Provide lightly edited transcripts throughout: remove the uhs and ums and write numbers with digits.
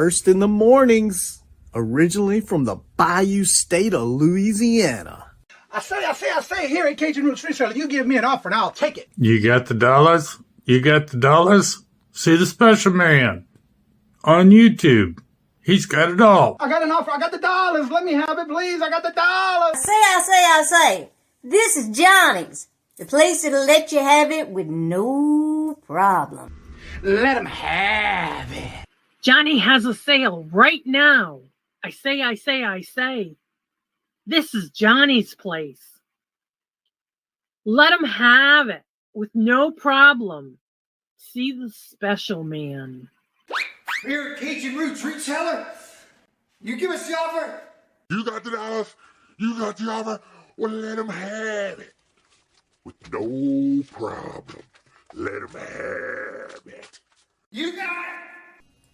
first in the mornings, originally from the Bayou State of Louisiana. I say, here at Cajun Roots Reseller, you give me an offer and I'll take it. You got the dollars? You got the dollars? See the special man on YouTube. He's got it all. I got an offer. I got the dollars. Let me have it, please. I got the dollars. I say. This is Johnny's, the place that'll let you have it with no problem. Let him have it. Johnny has a sale right now. I say. This is Johnny's place. Let him have it with no problem. See the special man. Here at Cajun Roots Reseller, you give us the offer. You got the dollars. You got the offer. Well, let him have it with no problem. Let him have it. You got it.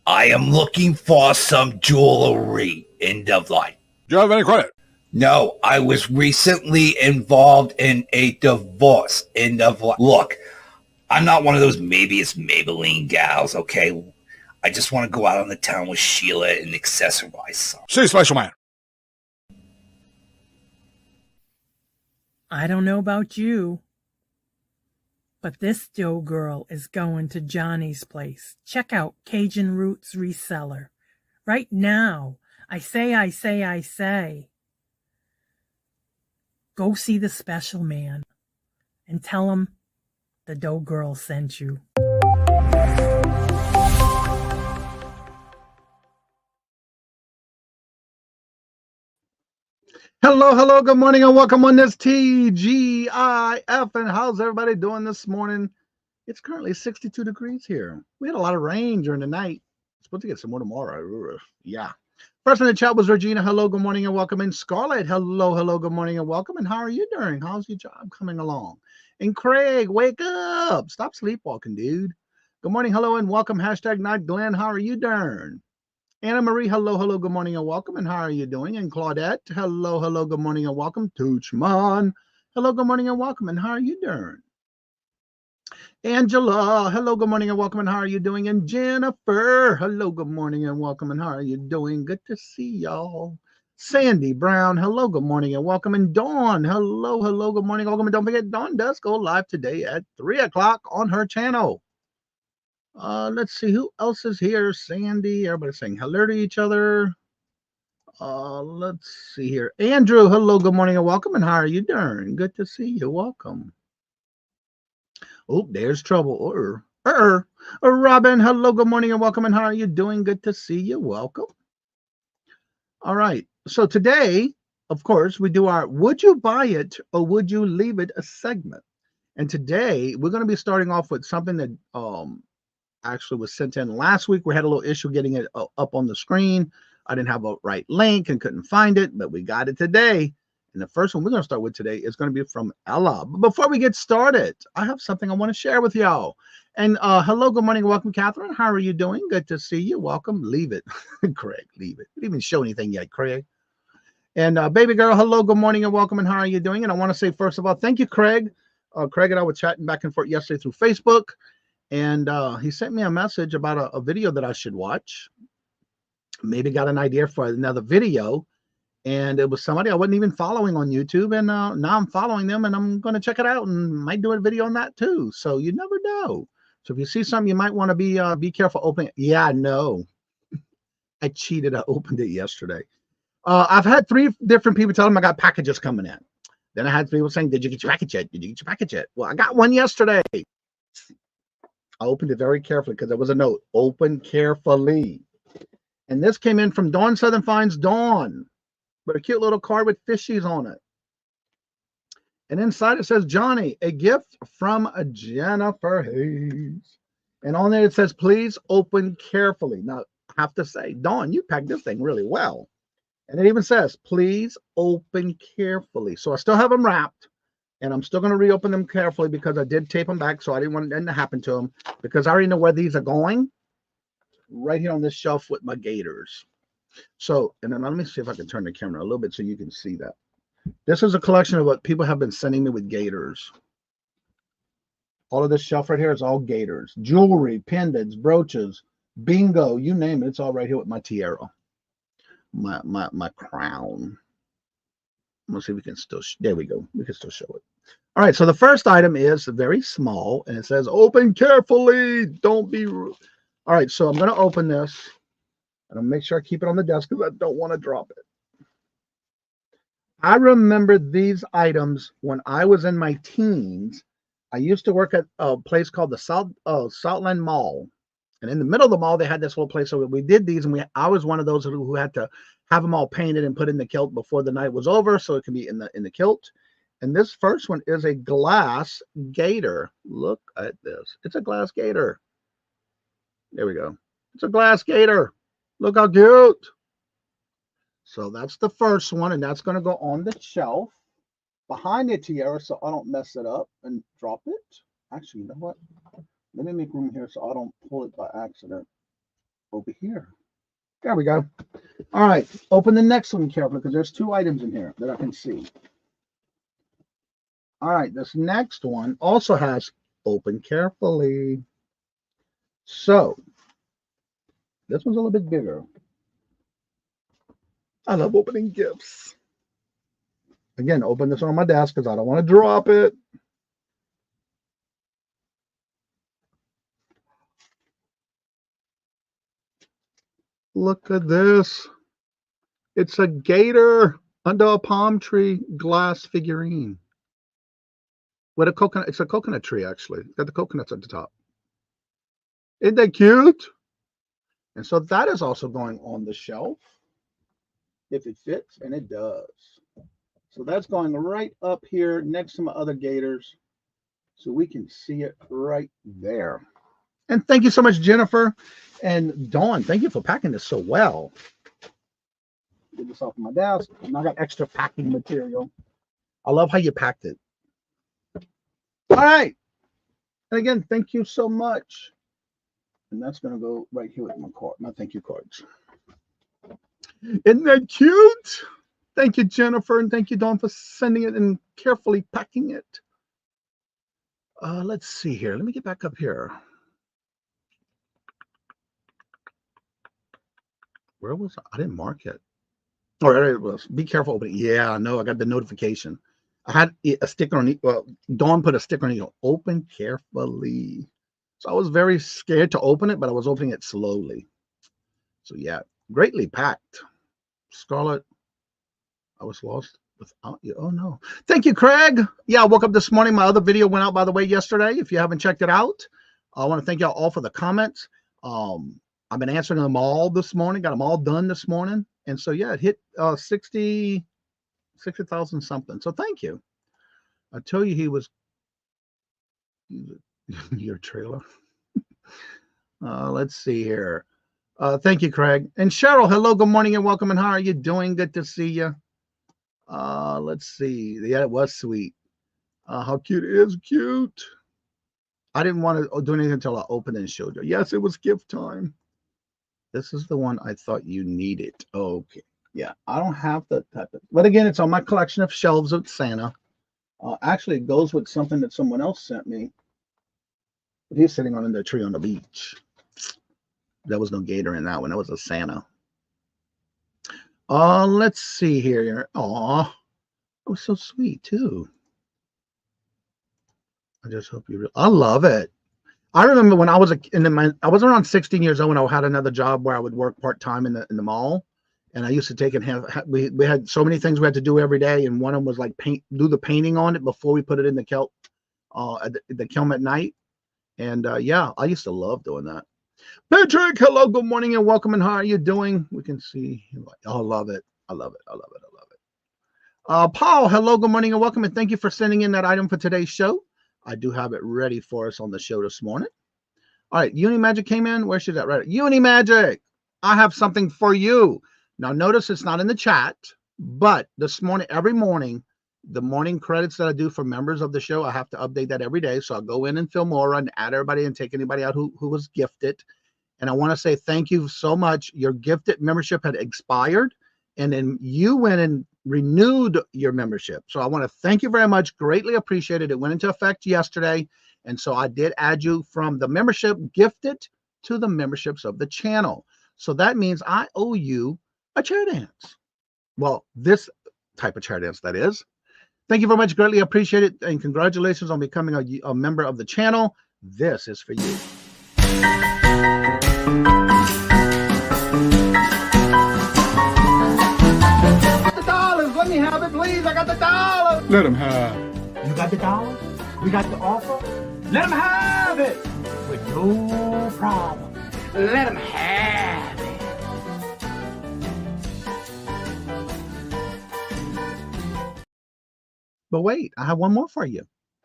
I am looking for some jewelry. End of line. Do you have any credit? No, I was recently involved in a divorce. End of line. Look, I'm not one of those maybe it's Maybelline gals, okay? I just want to go out on the town with Sheila and accessorize some. See, special man. I don't know about you, but this dough girl is going to Johnny's place. Check out Cajun Roots Reseller. Right now. I say. Go see the special man and tell him the dough girl sent you. Hello, good morning, and welcome on this TGIF. And how's everybody doing this morning? It's currently 62 degrees here. We had a lot of rain during the night. Supposed to get some more tomorrow. Yeah. First in the chat was Regina. Hello, good morning, and welcome. And Scarlett, hello, good morning, and welcome. And how are you doing? How's your job coming along? And Craig, wake up. Stop sleepwalking, dude. Good morning, hello, and welcome. Hashtag not Glenn. How are you doing? Anna Marie, hello, good morning, and welcome. And how are you doing? And Claudette, hello, good morning, and welcome. Tuchman, hello, good morning, and welcome. And how are you doing? Angela, hello, good morning, and welcome. And how are you doing? And Jennifer, hello, good morning, and welcome. And how are you doing? Good to see y'all. Sandy Brown, hello, good morning, and welcome. And Dawn, hello, good morning, welcome. And don't forget, Dawn does go live today at 3 o'clock on her channel. Let's see who else is here. Sandy, everybody's saying hello to each other. Let's see here. Andrew, hello, good morning, and welcome. And how are you doing? Good to see you. Welcome. Oh, there's trouble. Robin, hello, good morning, and welcome. And how are you doing? Good to see you. Welcome. All right. So today, of course, we do our would you buy it or would you leave it a segment. And today we're going to be starting off with something that actually was sent in last week. We had a little issue getting it up on the screen. I didn't have a right link and couldn't find it, but we got it today. And the first one we're going to start with today is going to be from Ella. But before we get started, I have something I want to share with y'all. And hello, good morning, welcome, Catherine. How are you doing? Good to see you. Welcome. Leave it. Craig, leave it. You didn't even show anything yet, Craig. And baby girl, hello, good morning, and welcome. And how are you doing? And I want to say, first of all, thank you, Craig. Craig and I were chatting back and forth yesterday through Facebook. And he sent me a message about a video that I should watch. Maybe got an idea for another video. And it was somebody I wasn't even following on YouTube. And now I'm following them, and I'm going to check it out and might do a video on that too. So you never know. So if you see something, you might want to be careful opening it. Yeah, I know. I cheated. I opened it yesterday. I've had 3 different people tell me I got packages coming in. Then I had people saying, did you get your package yet? Did you get your package yet? Well, I got one yesterday. I opened it very carefully because there was a note, open carefully. And this came in from Dawn Southern Finds Dawn with a cute little card with fishies on it. And inside it says, Johnny, a gift from Jennifer Hayes. And on there it says, please open carefully. Now, I have to say, Dawn, you packed this thing really well. And it even says, please open carefully. So I still have them wrapped. And I'm still going to reopen them carefully because I did tape them back, so I didn't want anything to happen to them because I already know where these are going. Right here on this shelf with my gators. So, and then let me see if I can turn the camera a little bit so you can see that. This is a collection of what people have been sending me with gators. All of this shelf right here is all gators. Jewelry, pendants, brooches, Bingo, you name it. It's all right here with my tiara, my crown. Let's see if we can still, there we go. We can still show it. All right, so the first item is very small, and it says, open carefully. Don't be rude. All right, so I'm going to open this, and I'll make sure I keep it on the desk because I don't want to drop it. I remember these items when I was in my teens. I used to work at a place called the Southland Mall. And in the middle of the mall, they had this little place. So we did these, and I was one of those who had to have them all painted and put in the kilt before the night was over, so it can be in the kilt. And this first one is a glass gator. Look at this. It's a glass gator. There we go. It's a glass gator. Look how cute. So that's the first one, and that's going to go on the shelf behind the tiara so I don't mess it up and drop it. Actually, you know what? Let me make room here so I don't pull it by accident over here. There we go. All right, open the next one carefully because there's 2 items in here that I can see. All right, this next one also has open carefully. So this one's a little bit bigger. I love opening gifts. Again, open this on my desk because I don't want to drop it. Look at this. It's a gator under a palm tree glass figurine. With a coconut. It's a coconut tree, actually. Got the coconuts at the top. Isn't that cute? And so that is also going on the shelf. If it fits, and it does. So that's going right up here next to my other gators. So we can see it right there. And thank you so much, Jennifer and Dawn. Thank you for packing this so well. Get this off my desk. And I got extra packing material. I love how you packed it. All right. And again, thank you so much. And that's going to go right here with my card, my thank you cards. Isn't that cute? Thank you, Jennifer, and thank you, Dawn, for sending it and carefully packing it. Let's see here. Let me get back up here. Where was I? I didn't mark it. Oh, there it was. Be careful opening. Yeah, I know. I got the notification. I had a sticker on it. Well, Dawn put a sticker on it. Open carefully. So I was very scared to open it, but I was opening it slowly. So yeah, greatly packed. Scarlett, I was lost without you. Oh no. Thank you, Craig. Yeah, I woke up this morning. My other video went out, by the way, yesterday. If you haven't checked it out, I want to thank y'all all for the comments. I've been answering them all this morning. Got them all done this morning. And so yeah, it hit 60,000 something. So thank you. I tell you, he was your trailer. Let's see here. Thank you, Craig. And Cheryl, hello, good morning and welcome. And how are you doing? Good to see you. Let's see. Yeah, it was sweet. How cute it is. Cute. I didn't want to do anything until I opened and showed you. Yes, it was gift time. This is the one I thought you needed. Okay. Yeah, I don't have that type of, but again, it's on my collection of shelves of Santa. Actually, it goes with something that someone else sent me. But he's sitting on the tree on the beach. There was no gator in that one. That was a Santa. Let's see here. Aw, it was so sweet too. I just hope you. I love it. I remember when I was I was around 16 years old when I had another job where I would work part time in the mall, and I used to take and have. We had so many things we had to do every day, and one of them was like do the painting on it before we put it in the kiln, the kiln at night. And yeah, I used to love doing that. Patrick, hello, good morning and welcome. And how are you doing? We can see. I love it. I love it. I love it. I love it. Paul, hello, good morning and welcome. And thank you for sending in that item for today's show. I do have it ready for us on the show this morning. All right, Uni Magic came in. Where's she at? Right, Uni Magic, I have something for you. Now, notice it's not in the chat, but this morning, every morning, the morning credits that I do for members of the show, I have to update that every day. So I'll go in and fill more and add everybody and take anybody out who was gifted. And I want to say thank you so much. Your gifted membership had expired, and then you went and renewed your membership. So I want to thank you very much. Greatly appreciated. It went into effect yesterday. And so I did add you from the membership gifted to the memberships of the channel. So that means I owe you a chair dance. Well, this type of chair dance, that is. Thank you very much. Greatly appreciate it. And congratulations on becoming a member of the channel. This is for you. The dollars. Let me have it, please. I got the dollars. Let him have. You got the dollars? We got the offer? Let them have it with no problem. Let them have it. But wait, I have one more for you.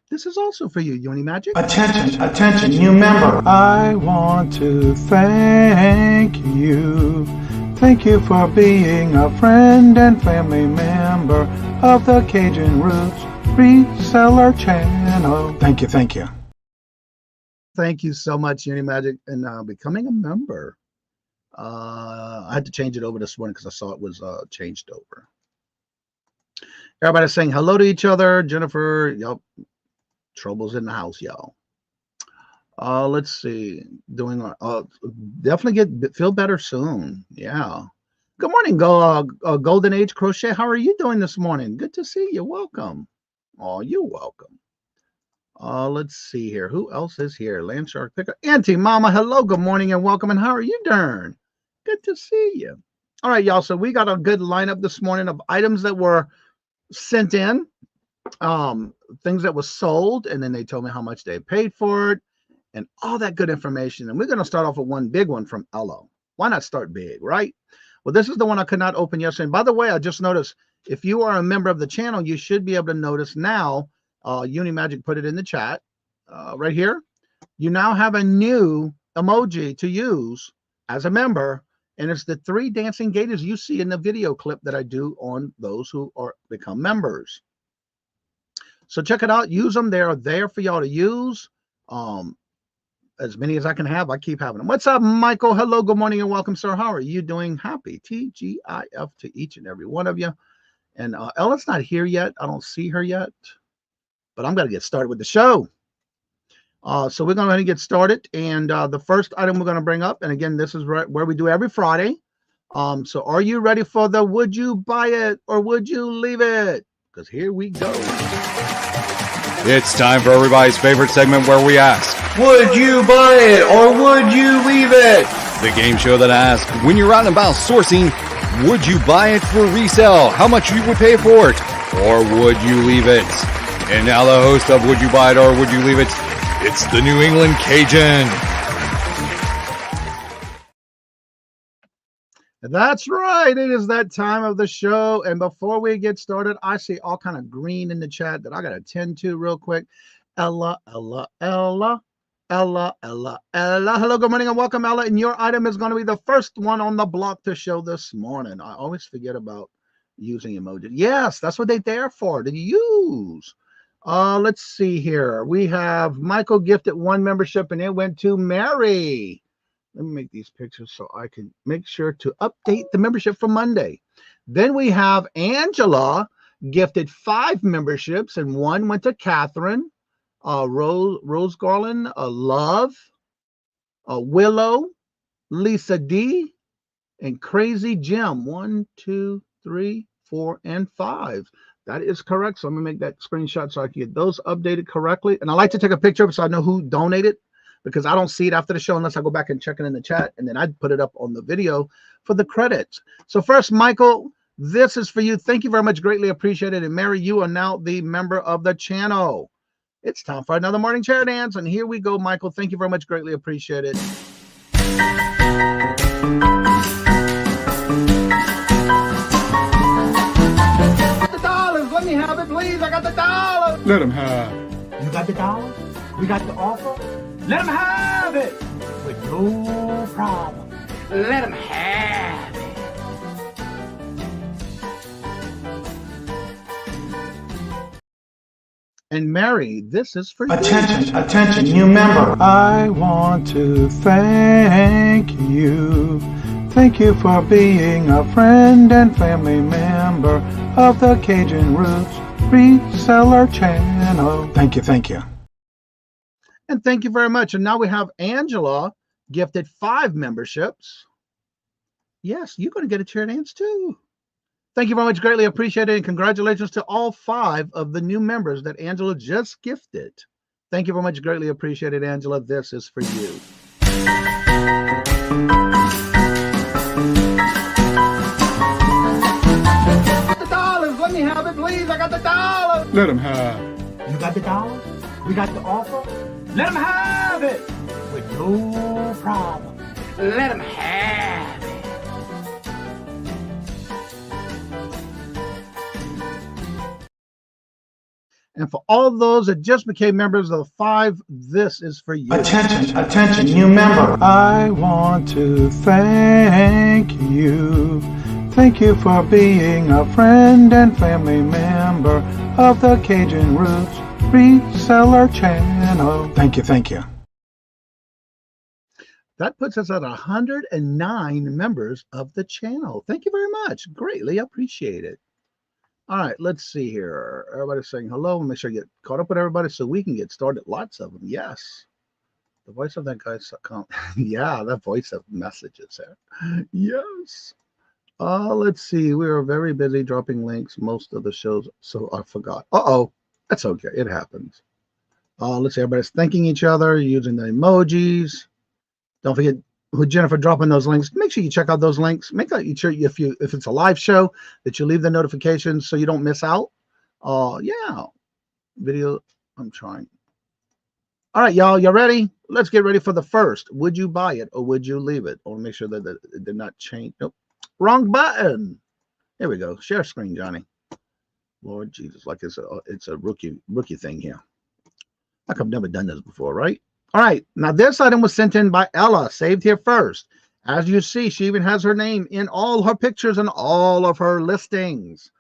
This is also for you, Uni Magic. Attention, attention, new member. I want to thank you. Thank you for being a friend and family member of the Cajun Roots Reseller channel. Thank you, thank you. Thank you so much, Uni Magic, and becoming a member. I had to change it over this morning because I saw it was changed over. Everybody's saying hello to each other. Jennifer, yep. Trouble's in the house, y'all. Let's see. Doing definitely feel better soon. Yeah. Good morning, Golden Age Crochet. How are you doing this morning? Good to see you. Welcome. Oh, you're welcome. Let's see here. Who else is here? Landshark Picker. Auntie Mama, hello. Good morning and welcome. And how are you doing? Good to see you. All right, y'all. So we got a good lineup this morning of items that were sent in, things that was sold, and then they told me how much they paid for it and all that good information. And we're going to start off with one big one from Ella. Why not start big, right? Well, this is the one I could not open yesterday. And by the way, I just noticed if you are a member of the channel, you should be able to notice now, Unimagic put it in the chat right here. You now have a new emoji to use as a member. And it's the 3 dancing gators you see in the video clip that I do on those who become members. So check it out. Use them. They are there for y'all to use. As many as I can have, I keep having them. What's up, Michael? Hello, good morning, and welcome, sir. How are you doing? Happy TGIF to each and every one of you. And Ella's not here yet. I don't see her yet. But I'm going to get started with the show. So we're going to get started. And the first item we're going to bring up, and again, this is where we do every Friday. So are you ready for the would you buy it or would you leave it? Because here we go. It's time for everybody's favorite segment where we ask, would you buy it or would you leave it? The game show that asks, when you're out and about sourcing, would you buy it for resale? How much you would pay for it? Or would you leave it? And now the host of Would You Buy It or Would You Leave It? It's the New England Kajun. That's right. It is that time of the show. And before we get started, I see all kind of green in the chat that I got to tend to real quick. Ella. Hello, good morning and welcome, Ella. And your item is going to be the first one on the block to show this morning. I always forget about using emojis. Yes, that's what they're there for, to use. Let's see here. We have Michael gifted 1 membership and it went to Mary. Let me make these pictures so I can make sure to update the membership for Monday. Then we have Angela gifted 5 memberships and 1 went to Catherine, Rose Garland, Love, Willow, Lisa D, and Crazy Jim. 1, 2, 3, 4, and 5. That is correct. So I'm going to make that screenshot so I can get those updated correctly. And I like to take a picture of it so I know who donated, because I don't see it after the show unless I go back and check it in the chat. And then I'd put it up on the video for the credits. So first, Michael, this is for you. Thank you very much. Greatly appreciated. And Mary, you are now the member of the channel. It's time for another morning chair dance. And here we go, Michael. Thank you very much. Greatly appreciated. Let me have it, please. I got the dollars. Let him have. You got the dollars? We got the offer? Let them have it with no problem. Let them have it. And Mary, this is for you. Attention, attention, new member. I want to thank you. Thank you for being a friend and family member of the Cajun Roots Reseller channel. Thank you, thank you. And thank you very much. And now we have Angela gifted 5 memberships. Yes, you're going to get a chair dance too. Thank you very much. Greatly appreciated. And congratulations to all 5 of the new members that Angela just gifted. Thank you very much. Greatly appreciated, Angela. This is for you. The dollars. Let me have it, please. I got the dollars. Let him have. You got the dollars? We got the offer? Let them have it with no problem. Let them have it. And for all those that just became members of the 5, this is for you. Attention, attention, new member. I want to thank you. Thank you for being a friend and family member of the Cajun Roots Reseller channel. Thank you, thank you. That puts us at 109 members of the channel. Thank you very much. Greatly appreciate it. All right, let's see here. Everybody's saying hello. Make sure you get caught up with everybody so we can get started. Lots of them. Yes. The voice of that guy's yeah, that voice of messages there. Yes. Let's see. We are very busy dropping links most of the shows, so I forgot. Uh-oh. That's okay. It happens. Let's see. Everybody's thanking each other using the emojis. Don't forget with Jennifer dropping those links. Make sure you check out those links. Make sure if it's a live show that you leave the notifications so you don't miss out. Yeah. Video. I'm trying. All right, y'all. You ready? Let's get ready for the first. Would you buy it or would you leave it? I want to make sure that it did not change. Nope. Wrong button. Here we go. Share screen, Johnny. Lord Jesus, like it's a rookie thing here. Like I've never done this before, right? All right. Now this item was sent in by Ella, saved here first. As you see, she even has her name in all her pictures and all of her listings.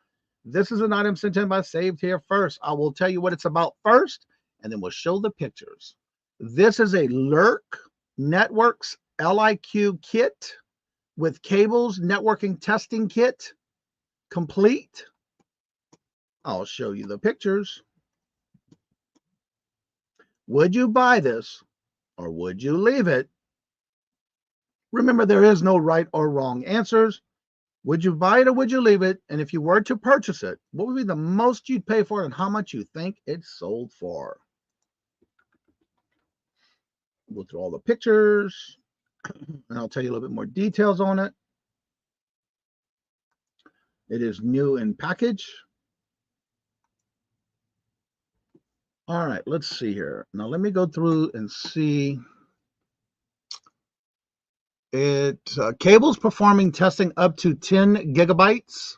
This is an item sent in by saved here first. I will tell you what it's about first, and then we'll show the pictures. This is a Lurk Networks LIQ kit with cables, networking testing kit, complete. I'll show you the pictures. Would you buy this or would you leave it? Remember, there is no right or wrong answers. Would you buy it or would you leave it? And if you were to purchase it, what would be the most you'd pay for it and how much you think it's sold for? Go through all the pictures and I'll tell you a little bit more details on it. It is new in package. All right, let's see here. Now let me go through and see. It cables performing testing up to 10 gigabytes.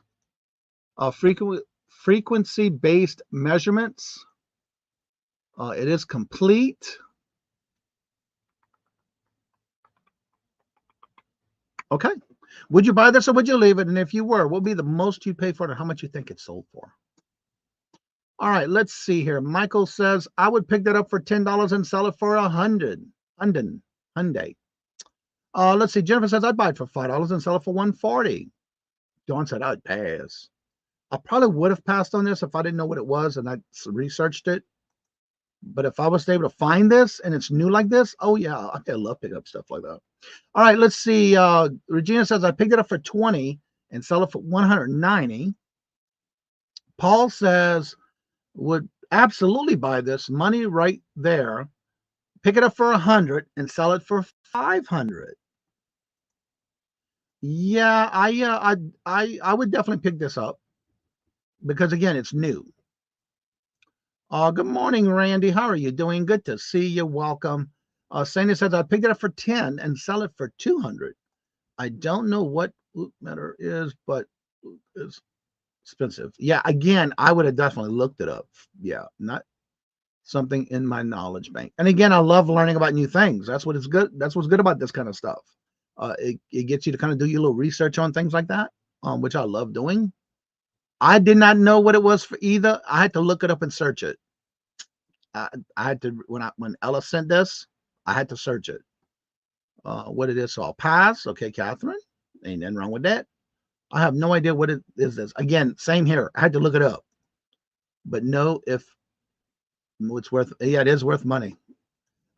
Frequency-based measurements. It is complete. Okay. Would you buy this or would you leave it? And if you were, what would be the most you'd pay for it and how much you think it's sold for? All right, let's see here. Michael says, I would pick that up for $10 and sell it for $100. Hyundai. Let's see. Jennifer says, I'd buy it for $5 and sell it for $140. Dawn said, I'd pass. I probably would have passed on this if I didn't know what it was and I researched it. But if I was able to find this and it's new like this, oh yeah, I love picking up stuff like that. All right, let's see. Regina says, I picked it up for $20 and sell it for $190. Paul says, would absolutely buy this, money right there, pick it up for $100 and sell it for $500. Yeah, I would definitely pick this up because again, it's new. Good morning, Randy. How are you doing? Good to see you. Welcome. Sandy says I picked it up for $10 and sell it for $200. I don't know what loop matter is, but it's expensive. Yeah, again, I would have definitely looked it up. Yeah, not something in my knowledge bank. And again, I love learning about new things. That's what is good. That's what's good about this kind of stuff. It gets you to kind of do your little research on things like that, which I love doing. I did not know what it was for either. I had to look it up and search it. I had to when Ella sent this, I had to search it. What it is, so I'll pass. Okay, Catherine, ain't nothing wrong with that. I have no idea what it is. This again, same here. I had to look it up, but no, if it's worth, yeah, it is worth money.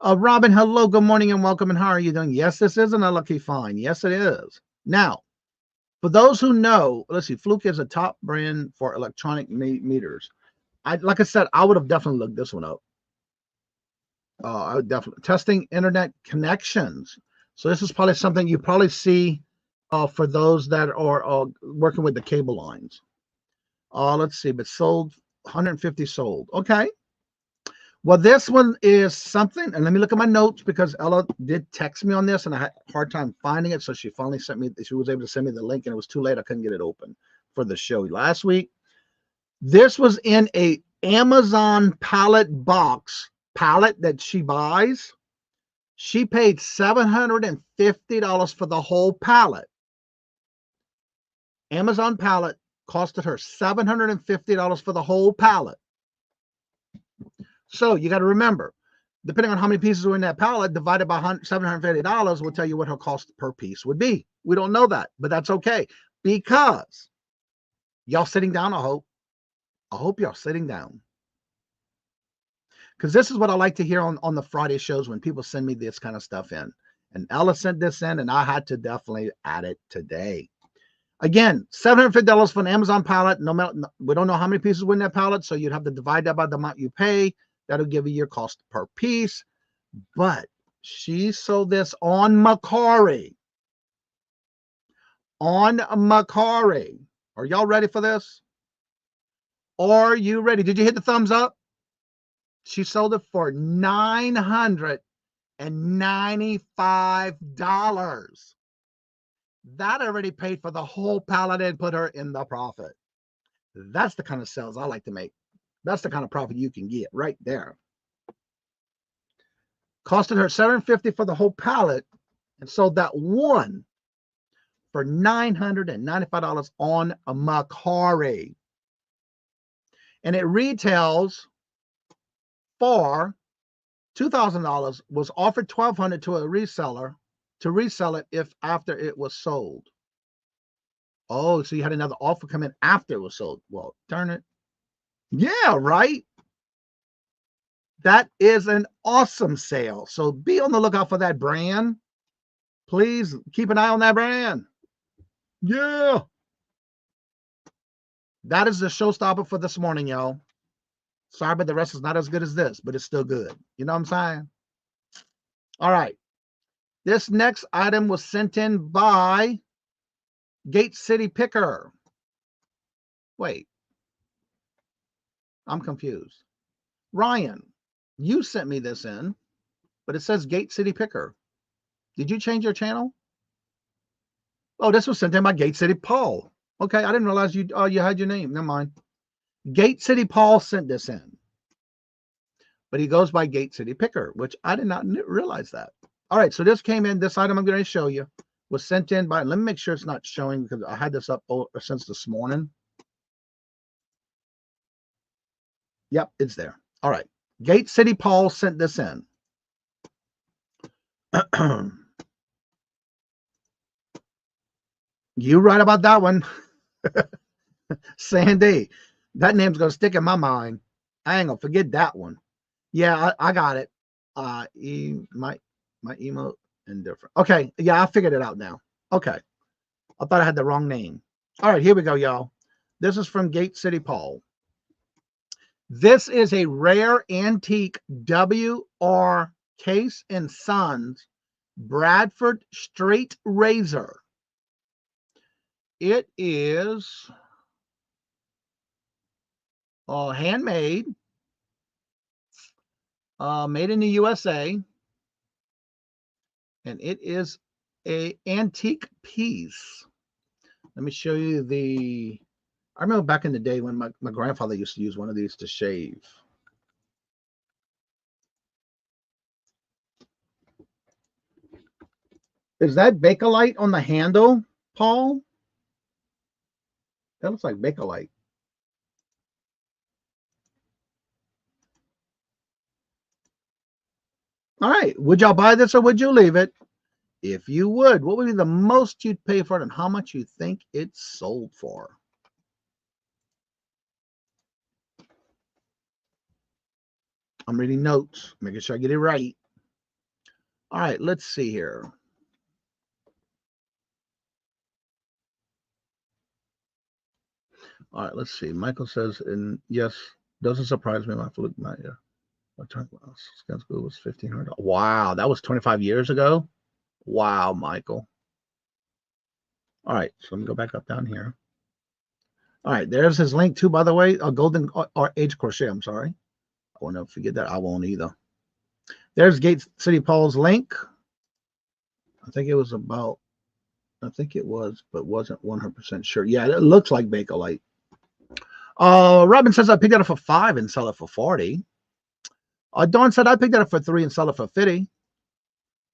Robin, hello, good morning, and welcome. And how are you doing? Yes, this is an unlucky find. Yes, it is. Now, for those who know, let's see, Fluke is a top brand for electronic meters. Like I said, I would have definitely looked this one up. I would definitely testing internet connections. So this is probably something you probably see for those that are working with the cable lines. Let's see, but sold 150 sold. Okay. Well, this one is something, and let me look at my notes because Ella did text me on this, and I had a hard time finding it. So she finally sent me. She was able to send me the link, and it was too late. I couldn't get it open for the show last week. This was in a Amazon pallet box pallet that she buys. She paid $750 for the whole pallet. Amazon pallet costed her $750 for the whole pallet. So you got to remember, depending on how many pieces are in that pallet, divided by $750 will tell you what her cost per piece would be. We don't know that, but that's okay because y'all sitting down. I hope y'all sitting down, because this is what I like to hear on the Friday shows when people send me this kind of stuff in. And Ella sent this in, and I had to definitely add it today. Again, $750 for an Amazon pallet. No matter, we don't know how many pieces were in that pallet, so you'd have to divide that by the amount you pay. That'll give you your cost per piece. But she sold this on Macari. On Macari. Are y'all ready for this? Are you ready? Did you hit the thumbs up? She sold it for $995. That already paid for the whole pallet and put her in the profit. That's the kind of sales I like to make. That's the kind of profit you can get right there. Costed her $750 for the whole pallet and sold that one for $995 on a Macari. And it retails for $2,000, was offered $1,200 to a reseller to resell it if after it was sold. Oh, so you had another offer come in after it was sold. Well, darn it. Yeah, right. That is an awesome sale. So be on the lookout for that brand. Please keep an eye on that brand. Yeah. That is the showstopper for this morning, y'all. Sorry, but the rest is not as good as this, but it's still good. You know what I'm saying? All right. This next item was sent in by Gate City Picker. Wait. I'm confused. Ryan, you sent me this in, but it says Gate City Picker. Did you change your channel? Oh, this was sent in by Gate City Paul. Okay, I didn't realize you had your name. Never mind. Gate City Paul sent this in, but he goes by Gate City Picker, which I did not realize that. All right, so this came in. This item I'm going to show you was sent in by. Let me make sure it's not showing because I had this up since this morning. Yep, it's there. All right. Gate City Paul sent this in. You right about that one. Sandy. That name's going to stick in my mind. I ain't going to forget that one. Yeah, I got it. My emote indifferent. Okay. Yeah, I figured it out now. Okay. I thought I had the wrong name. All right, here we go, y'all. This is from Gate City Paul. This is a rare antique WR Case and Sons Bradford straight razor. It is handmade, made in the USA, and it is a antique piece. Let me show you the. I remember back in the day when my grandfather used to use one of these to shave. Is that Bakelite on the handle, Paul? That looks like Bakelite. All right. Would y'all buy this or would you leave it? If you would, what would be the most you'd pay for it and how much you think it's sold for? I'm reading notes, making sure I get it right. All right, let's see here. All right, let's see. Michael says, and yes, doesn't surprise me. My flip, my turn glass school was $1,500. Wow, that was 25 years ago. Wow, Michael. All right, so let me go back up down here. All right, there's his link too, by the way, a golden or age crochet. I'm sorry. I won't never forget that. I won't either. There's Gate City Paul's link. I think it was, but wasn't 100% sure. Yeah, it looks like Bakelite. Robin says I picked it up for $5 and sell it for $40. Dawn said I picked it up for $3 and sell it for $50.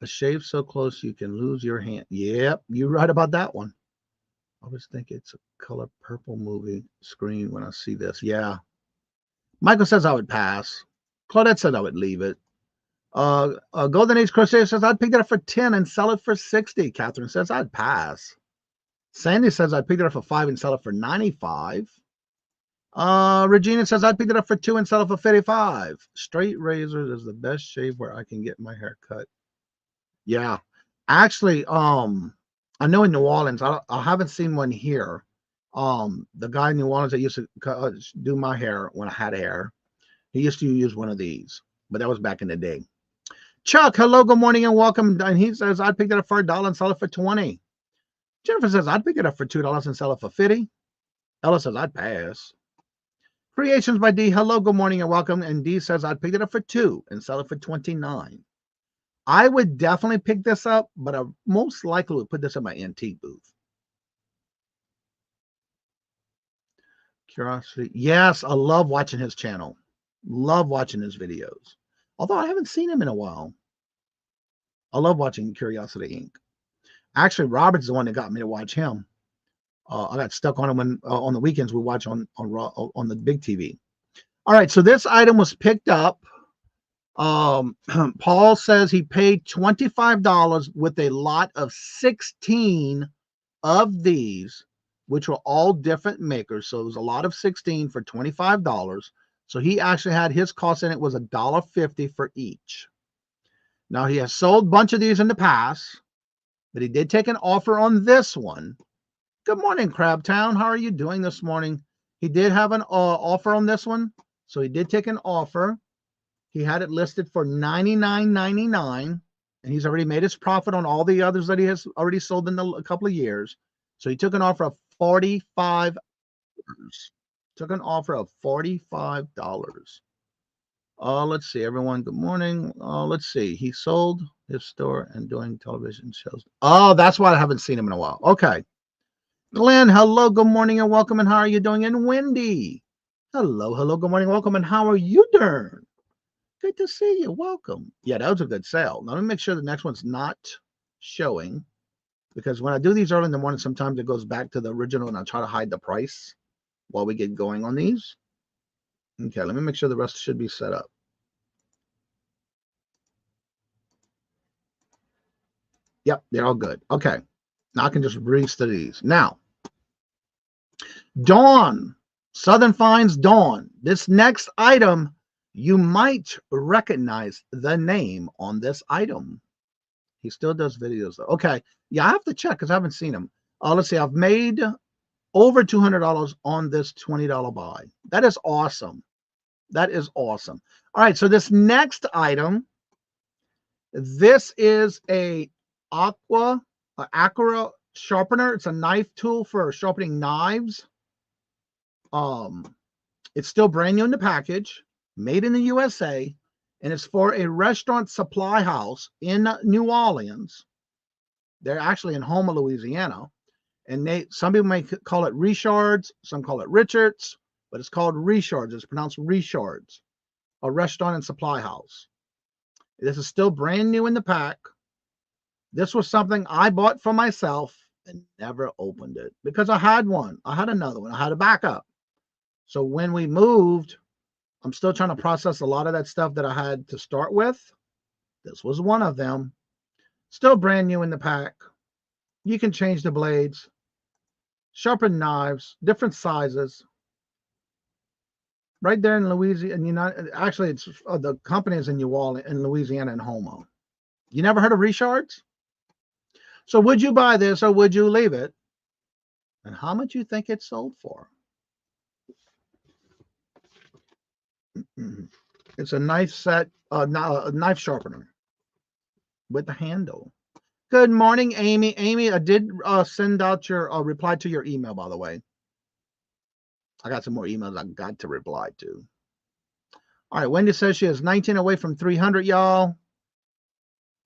A shave so close you can lose your hand. Yep, you're right about that one. I always think it's a color purple movie screen when I see this. Yeah. Michael says I would pass. Claudette said I would leave it. Golden Age Crochet says I'd pick it up for $10 and sell it for $60. Catherine says I'd pass. Sandy says I'd pick it up for $5 and sell it for $95. Regina says I'd pick it up for $2 and sell it for $55. Straight razors is the best shave where I can get my hair cut. Yeah. Actually, I know in New Orleans, I haven't seen one here. The guy in New Orleans that used to do my hair when I had hair, he used to use one of these, but that was back in the day. Chuck, hello, good morning, and welcome. And he says, I'd pick it up for $1 and sell it for $20. Jennifer says, I'd pick it up for $2 and sell it for $50. Ella says, I'd pass. Creations by D, hello, good morning, and welcome. And D says, I'd pick it up for $2 and sell it for $29. I would definitely pick this up, but I most likely would put this in my antique booth. Curiosity. Yes, I love watching his channel. Love watching his videos. Although I haven't seen him in a while. I love watching Curiosity Inc. Actually, Robert's the one that got me to watch him. I got stuck on him when on the weekends we watch on the big TV. All right, so this item was picked up. Paul says he paid $25 with a lot of 16 of these, which were all different makers. So it was a lot of 16 for $25. So he actually had his cost in it was $1.50 for each. Now he has sold a bunch of these in the past, but he did take an offer on this one. Good morning, Crabtown. How are you doing this morning? He did have an offer on this one. So he did take an offer. He had it listed for $99.99, and he's already made his profit on all the others that he has already sold in a couple of years. So he took an offer of $45. Took an offer of $45. Let's see, everyone. Good morning. Let's see. He sold his store and doing television shows. Oh, that's why I haven't seen him in a while. Okay. Glenn, hello, good morning, and welcome. And how are you doing? And Wendy, hello, good morning, welcome. And how are you doing? Good to see you. Welcome. Yeah, that was a good sale. Now, let me make sure the next one's not showing, because when I do these early in the morning, sometimes it goes back to the original and I try to hide the price while we get going on these. Okay, let me make sure the rest should be set up. Yep, they're all good. Okay, now I can just breeze through these. Now, Dawn, Southern Finds Dawn. This next item, you might recognize the name on this item. He still does videos though. Okay, yeah, I have to check because I haven't seen him. Let's see, I've made over $200 on this $20 buy. That is awesome. That is awesome. All right, so this next item, this is a Acura sharpener. It's a knife tool for sharpening knives. It's still brand new in the package, made in the USA, and it's for a restaurant supply house in New Orleans. They're actually in Houma, Louisiana. And some people may call it Richards, some call it Richards, but it's called Richards. It's pronounced Richards, a restaurant and supply house. This is still brand new in the pack. This was something I bought for myself and never opened it because I had one. I had another one. I had a backup. So when we moved, I'm still trying to process a lot of that stuff that I had to start with. This was one of them. Still brand new in the pack. You can change the blades, sharpen knives, different sizes. Right there in Louisiana, actually, it's the company is in New Orleans, in Louisiana, and Houma. You never heard of reshards? So would you buy this or would you leave it? And how much you think it sold for? It's a knife set, a knife sharpener with the handle. Good morning, Amy. Amy, I did send out your reply to your email, by the way. I got some more emails I got to reply to. All right, Wendy says she is 19 away from 300, y'all.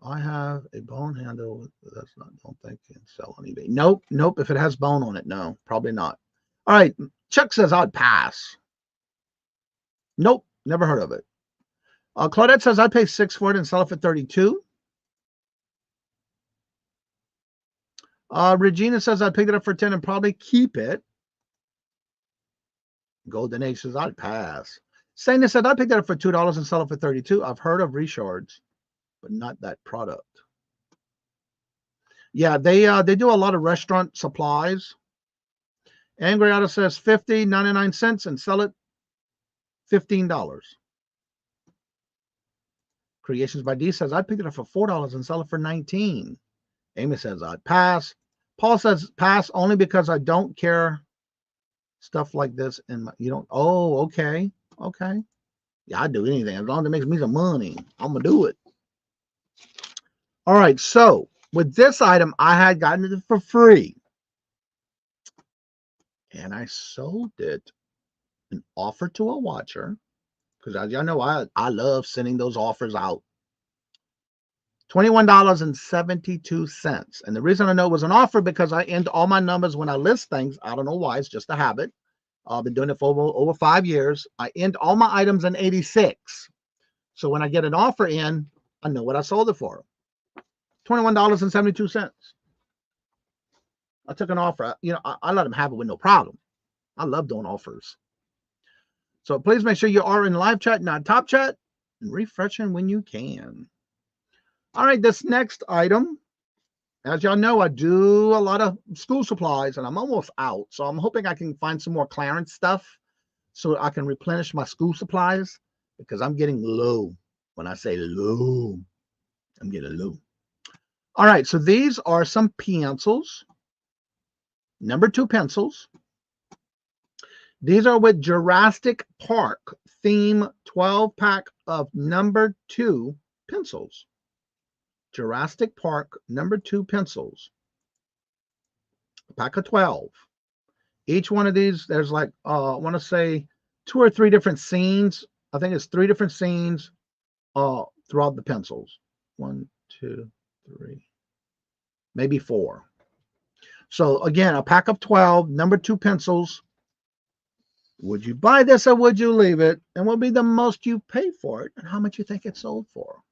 I have a bone handle. That's not, don't think you can sell on eBay. Nope, nope. If it has bone on it, no, probably not. All right, Chuck says I'd pass. Nope, never heard of it. Claudette says I'd pay $6 for it and sell it for $32. Regina says I'd pick it up for $10 and probably keep it. Golden Age says I'd pass. Sanya said I'd pick that up for $2 and sell it for $32. I've heard of reshards, but not that product. Yeah, they do a lot of restaurant supplies. Angriata says 99 cents and sell it $15. Creations by D says I'd pick it up for $4 and sell it for $19. Amy says I'd pass. Paul says pass only because I don't care stuff like this. And you don't. Oh, okay. Okay. Yeah, I'd do anything as long as it makes me some money. I'm going to do it. All right. So with this item, I had gotten it for free. And I sold it an offer to a watcher. Because as y'all know, I love sending those offers out. $21.72. And the reason I know it was an offer because I end all my numbers when I list things. I don't know why. It's just a habit. I've been doing it for over 5 years. I end all my items in 86. So when I get an offer in, I know what I sold it for. $21.72. I took an offer. You know, I let them have it with no problem. I love doing offers. So please make sure you are in live chat, not top chat, and refreshing when you can. All right, this next item, as y'all know, I do a lot of school supplies, and I'm almost out. So I'm hoping I can find some more clearance stuff so I can replenish my school supplies because I'm getting low. When I say low, I'm getting low. All right, so these are some pencils, number 2 pencils. These are with Jurassic Park theme 12-pack of number 2 pencils. Jurassic Park number 2 pencils. A pack of 12. Each one of these, there's like, I want to say 2 or 3 different scenes. I think it's 3 different scenes throughout the pencils. 1, 2, 3, maybe 4. So again, a pack of 12, number 2 pencils. Would you buy this or would you leave it? And what would be the most you pay for it? And how much you think it sold for?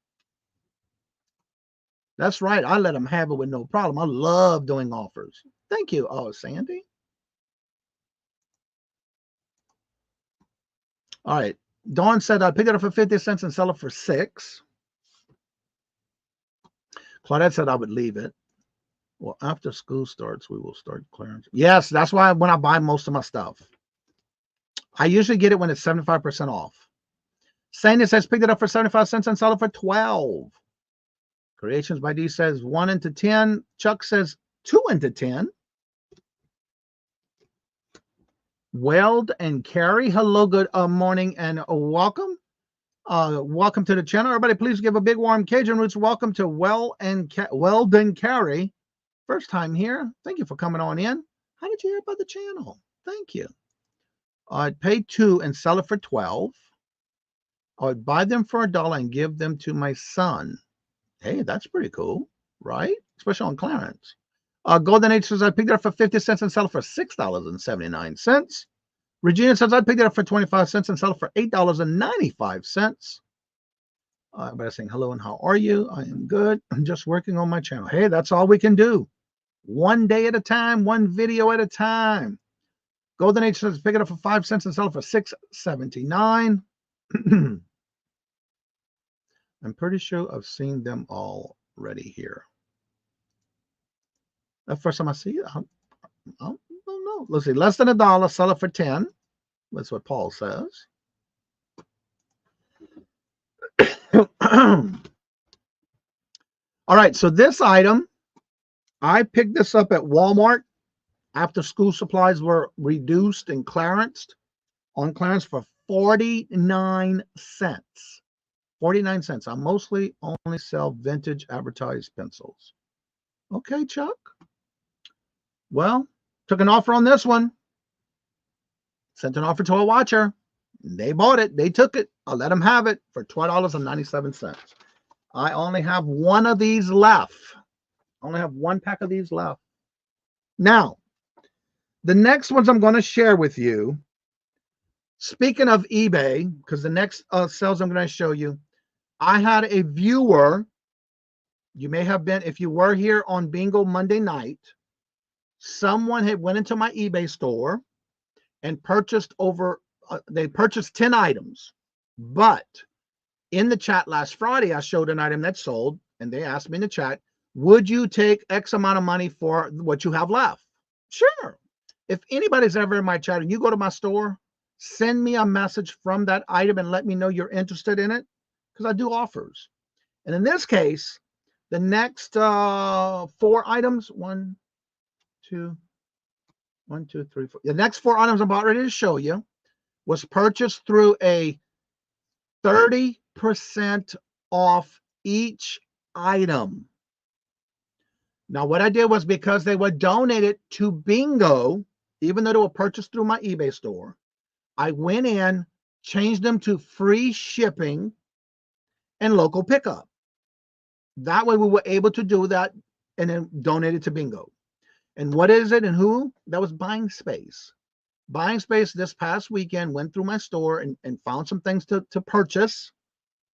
That's right. I let them have it with no problem. I love doing offers. Thank you. Oh, Sandy. All right. Dawn said I'd pick it up for 50 cents and sell it for $6. Claudette said I would leave it. Well, after school starts, we will start clearance. Yes, that's why when I buy most of my stuff. I usually get it when it's 75% off. Sandy says pick it up for 75 cents and sell it for 12. Creations by D says 1 into 10. Chuck says 2 into 10. Weld and Carrie, hello, good morning and welcome. Welcome to the channel. Everybody, please give a big warm Cajun Roots welcome to Weld and Carrie. First time here. Thank you for coming on in. How did you hear about the channel? Thank you. I'd pay 2 and sell it for 12. I would buy them for $1 and give them to my son. Hey, that's pretty cool, right? Especially on clearance. Golden Age says I picked it up for 50 cents and sell it for $6.79. Regina says I picked it up for 25 cents and sell it for $8.95. Everybody saying hello and how are you? I am good. I'm just working on my channel. Hey, that's all we can do. One day at a time, one video at a time. Golden Age says pick it up for 5 cents and sell it for $6.79. I'm pretty sure I've seen them already here. The first time I see it, I don't know. Let's see, less than $1, sell it for 10. That's what Paul says. All right, so this item, I picked this up at Walmart after school supplies were reduced and on clearance for 49 cents. 49 cents. I mostly only sell vintage advertised pencils. Okay, Chuck. Well, took an offer on this one. Sent an offer to a watcher. They bought it. They took it. I let them have it for $12.97. I only have one of these left. I only have one pack of these left. Now, the next ones I'm going to share with you. Speaking of eBay, because the next sales I'm going to show you, I had a viewer. You may have been, if you were here on Bingo Monday night, someone had went into my eBay store and purchased they purchased 10 items. But in the chat last Friday, I showed an item that sold, and they asked me in the chat, would you take X amount of money for what you have left? Sure. If anybody's ever in my chat and you go to my store, send me a message from that item and let me know you're interested in it, because I do offers. And in this case, the next 4 items, 1, 2, 3, 4. The next 4 items I'm about ready to show you was purchased through a 30% off each item. Now, what I did was, because they were donated to Bingo, even though they were purchased through my eBay store, I went in, changed them to free shipping and local pickup. That way we were able to do that and then donate it to Bingo. And what is it and who? That was Buying Space. Buying Space this past weekend went through my store and found some things to purchase.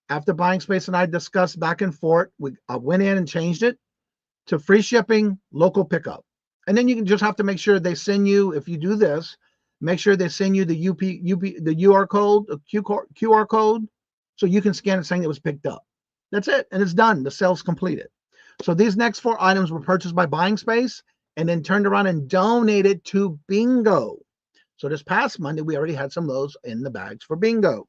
After Buying Space and I discussed back and forth, I went in and changed it to free shipping, local pickup. And then you can just have to make sure they send you, if you do this, make sure they send you the QR code, so you can scan it saying it was picked up. That's it, and it's done. The sale's completed. So these next 4 items were purchased by Buying Space and then turned around and donated to Bingo. So this past Monday, we already had some of those in the bags for Bingo.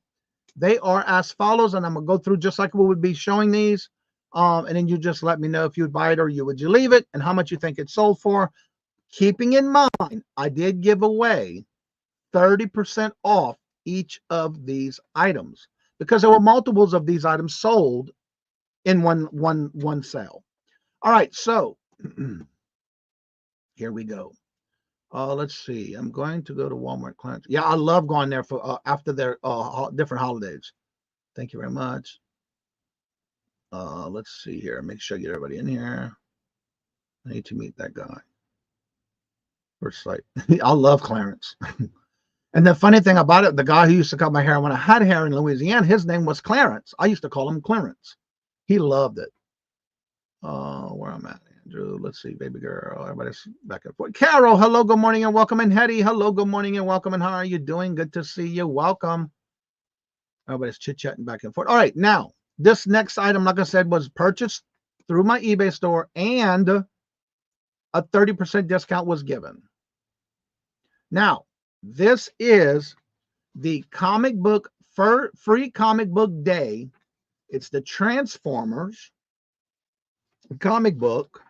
They are as follows, and I'm going to go through just like we would be showing these. And then you just let me know if you'd buy it or would you leave it, and how much you think it sold for. Keeping in mind, I did give away 30% off each of these items because there were multiples of these items sold in one sale. All right, so here we go. Let's see. I'm going to go to Walmart clearance. Yeah, I love going there for after their different holidays. Thank you very much. Let's see here. Make sure I get everybody in here. I need to meet that guy. First sight. I love clearance. And the funny thing about it, the guy who used to cut my hair when I had hair in Louisiana, his name was Clarence. I used to call him Clarence. He loved it. Where I'm at, Andrew. Let's see, baby girl. Everybody's back and forth. Carol, hello, good morning and welcome. And Hetty, hello, good morning and welcome. And how are you doing? Good to see you. Welcome. Everybody's chit-chatting back and forth. All right, now, this next item, like I said, was purchased through my eBay store, and a 30% discount was given. Now, this is the comic book, free comic book day. It's the Transformers comic book.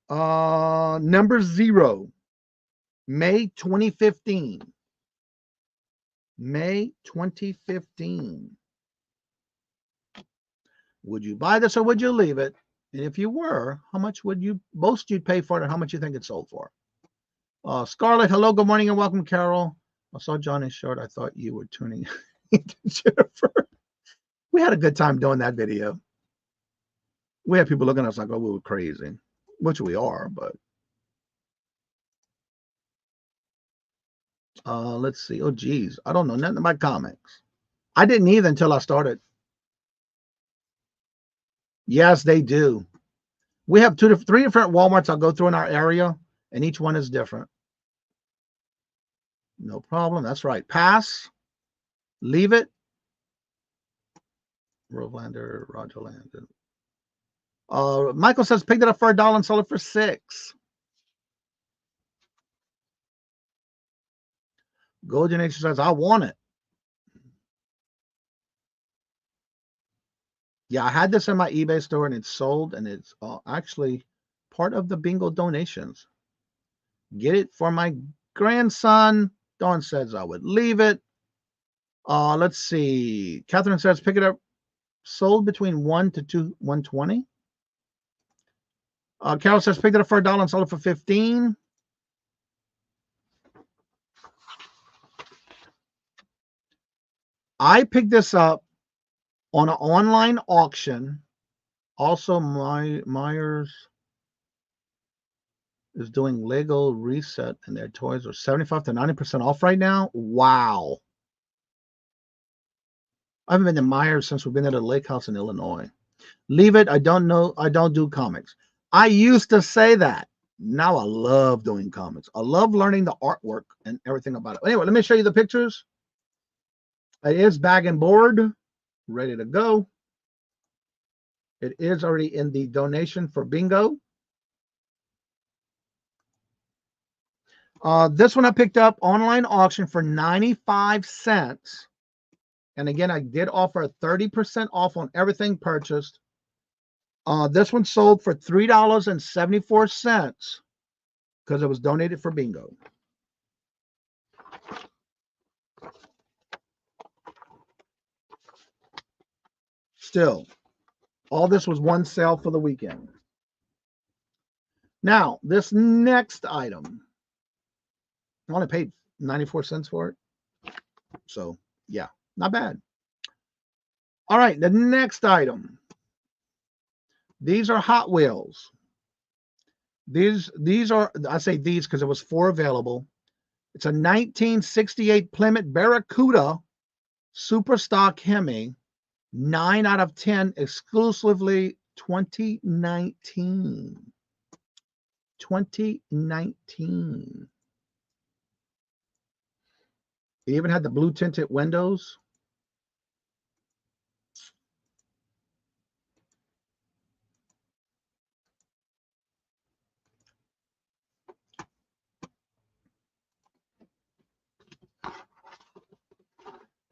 Number 0, May 2015. May 2015. Would you buy this or would you leave it? And if you were, how much would you most you'd pay for it, and how much you think it sold for? Scarlett, hello, good morning and welcome. Carol, I saw Johnny's short. I thought you were tuning into Jennifer. We had a good time doing that video. We had people looking at us like, oh, we were crazy, which we are, but let's see. Oh, geez. I don't know nothing about comics. I didn't either until I started. Yes, they do. We have 3 different Walmarts I'll go through in our area, and each one is different. No problem. That's right. Pass. Leave it. Rovelander, Roger Landon. Michael says, picked it up for $1 and sold it for $6. Golden Nature says, I want it. Yeah, I had this in my eBay store and it's sold, and it's actually part of the bingo donations. Get it for my grandson. Dawn says I would leave it. Let's see. Catherine says pick it up. Sold between 1 to 120. Carol says pick it up for $1 and sold it for 15. I picked this up on an online auction. Also, Myers is doing Lego Reset, and their toys are 75 to 90% off right now. Wow. I haven't been to Myers since we've been at a lake house in Illinois. Leave it. I don't know. I don't do comics. I used to say that. Now I love doing comics. I love learning the artwork and everything about it. Anyway, let me show you the pictures. It is bag and board, ready to go. It is already in the donation for bingo. This one I picked up online auction for 95 cents. And again, I did offer a 30% off on everything purchased. This one sold for $3.74 because it was donated for bingo. Still, all this was one sale for the weekend. Now, this next item, I only paid 94 cents for it. So, yeah, not bad. All right, the next item. These are Hot Wheels. These are, I say these because it was 4 available. It's a 1968 Plymouth Barracuda Super Stock Hemi, 9 out of 10, exclusively 2019. 2019. It even had the blue tinted windows.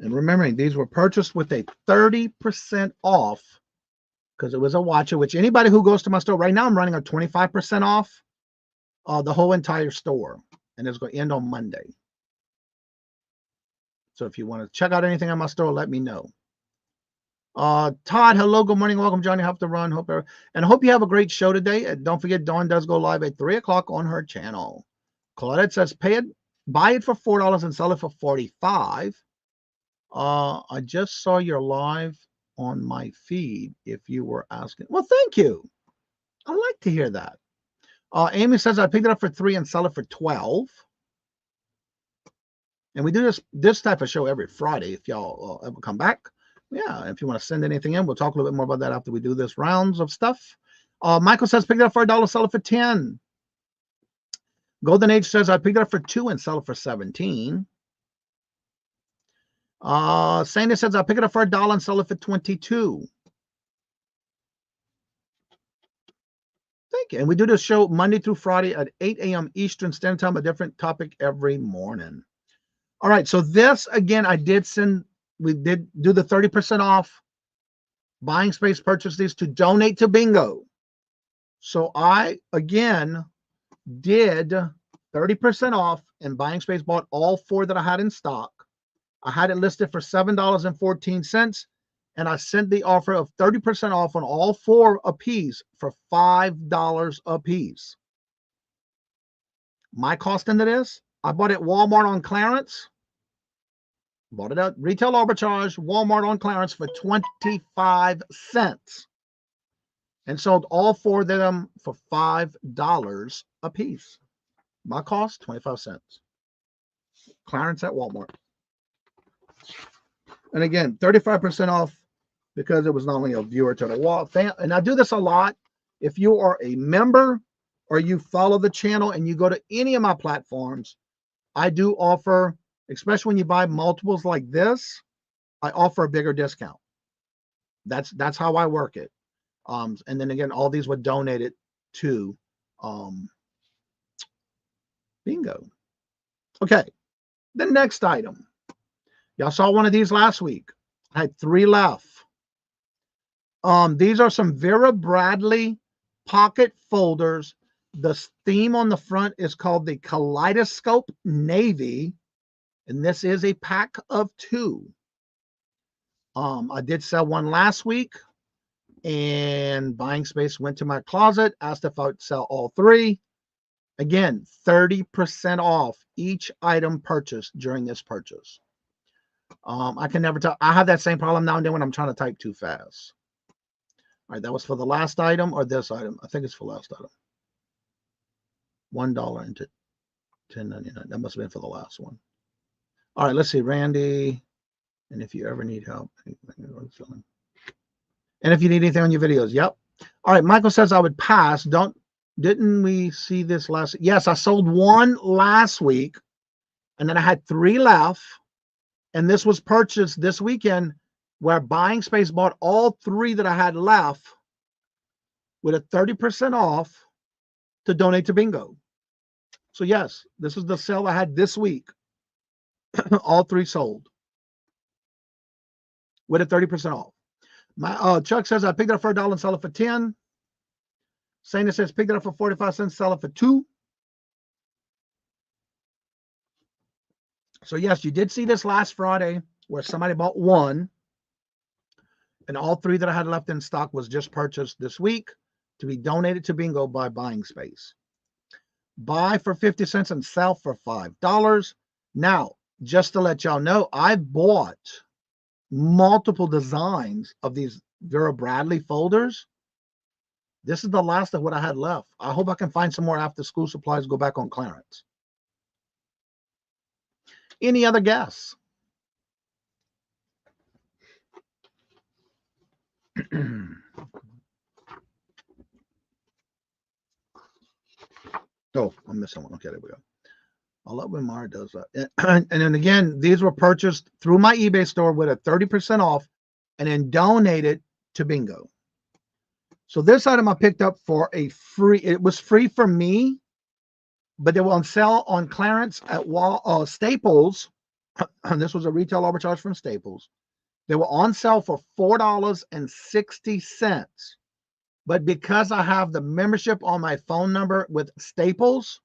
And remembering, these were purchased with a 30% off because it was a watcher, which anybody who goes to my store right now, I'm running a 25% off the whole entire store. And it's going to end on Monday. So if you want to check out anything on my store, let me know. Todd, hello, good morning, welcome, Johnny. Have to run. And I hope you have a great show today. And don't forget, Dawn does go live at 3 o'clock on her channel. Claudette says, buy it for $4 and sell it for $45. I just saw your live on my feed if you were asking. Well, thank you. I like to hear that. Amy says I picked it up for $3 and sell it for $12. And we do this type of show every Friday. If y'all ever come back, yeah. If you want to send anything in, we'll talk a little bit more about that after we do this rounds of stuff. Michael says pick it up for $1, sell it for $10. Golden Age says I picked it up for $2 and sell it for $17. Sandy says I'll pick it up for $1 and sell it for $22. Thank you. And we do this show Monday through Friday at 8 a.m. Eastern Standard Time, a different topic every morning. All right. So this, again, we did do the 30% off buying space, purchase these to donate to bingo. So I, again, did 30% off and buying space, bought all 4 that I had in stock. I had it listed for $7.14, and I sent the offer of 30% off on all 4 apiece for $5 apiece. My cost into this, I bought it at Walmart on clearance. Bought it at retail arbitrage, Walmart on clearance for 25 cents. And sold all 4 of them for $5 apiece. My cost, 25 cents. Clearance at Walmart. And again, 35% off because it was not only a viewer to the wall fan. And I do this a lot. If you are a member or you follow the channel and you go to any of my platforms, I do offer, especially when you buy multiples like this, I offer a bigger discount. That's how I work it. And then again, all these were donated to bingo. Okay, the next item. Y'all saw one of these last week. I had 3 left. These are some Vera Bradley pocket folders. The theme on the front is called the Kaleidoscope Navy, and this is a pack of 2. I did sell one last week, and Buying Space went to my closet, asked if I would sell all 3. Again, 30% off each item purchased during this purchase. I can never tell. I have that same problem now and then when I'm trying to type too fast. All right, that was for the last item or this item. I think it's for last item. $1 into $10.99. That must have been for the last one. All right, let's see, Randy. And if you ever need help, and if you need anything on your videos, yep. All right, Michael says I would pass. Didn't we see this last? Yes, I sold one last week, and then I had 3 left. And this was purchased this weekend, where Buying Space bought all 3 that I had left with a 30% off to donate to bingo. So yes, this is the sale I had this week. All 3 sold with a 30% off. My Chuck says I picked it up for $1 and sell it for 10. Saina says picked it up for 45 cents, sell it for 2. So yes, you did see this last Friday where somebody bought 1, and all 3 that I had left in stock was just purchased this week to be donated to bingo by Buying Space. Buy for 50 cents and sell for $5. Now, just to let y'all know, I bought multiple designs of these Vera Bradley folders. This is the last of what I had left. I hope I can find some more after school supplies go back on clearance. Any other guess? Oh, I'm missing one. Okay, there we go. I love when Mara does that. And then again, these were purchased through my eBay store with a 30% off and then donated to bingo. So this item I picked up for a free, it was free for me, but they were on sale on clearance at Staples. And this was a retail arbitrage from Staples. They were on sale for $4.60. But because I have the membership on my phone number with Staples,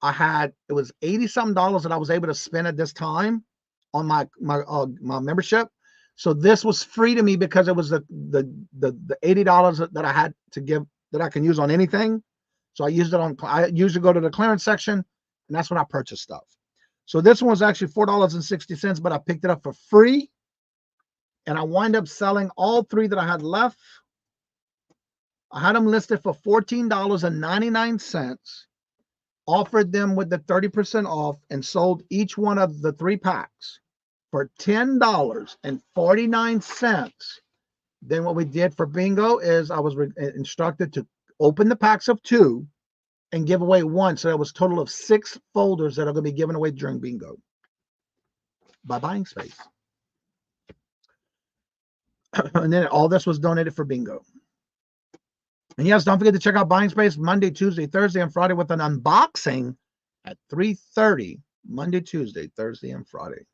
it was $80-something that I was able to spend at this time on my membership. So this was free to me because it was the $80 that I had to give that I can use on anything. So I used it on. I usually go to the clearance section, and that's when I purchase stuff. So this one was actually $4.60, but I picked it up for free, and I wind up selling all 3 that I had left. I had them listed for $14.99. Offered them with the 30% off, and sold each one of the 3 packs for $10.49. Then what we did for bingo is I was instructed to open the packs of 2 and give away 1. So there was a total of 6 folders that are going to be given away during bingo by Buying Space. And then all this was donated for bingo. And yes, don't forget to check out Buying Space Monday, Tuesday, Thursday, and Friday with an unboxing at 3:30. Monday, Tuesday, Thursday, and Friday.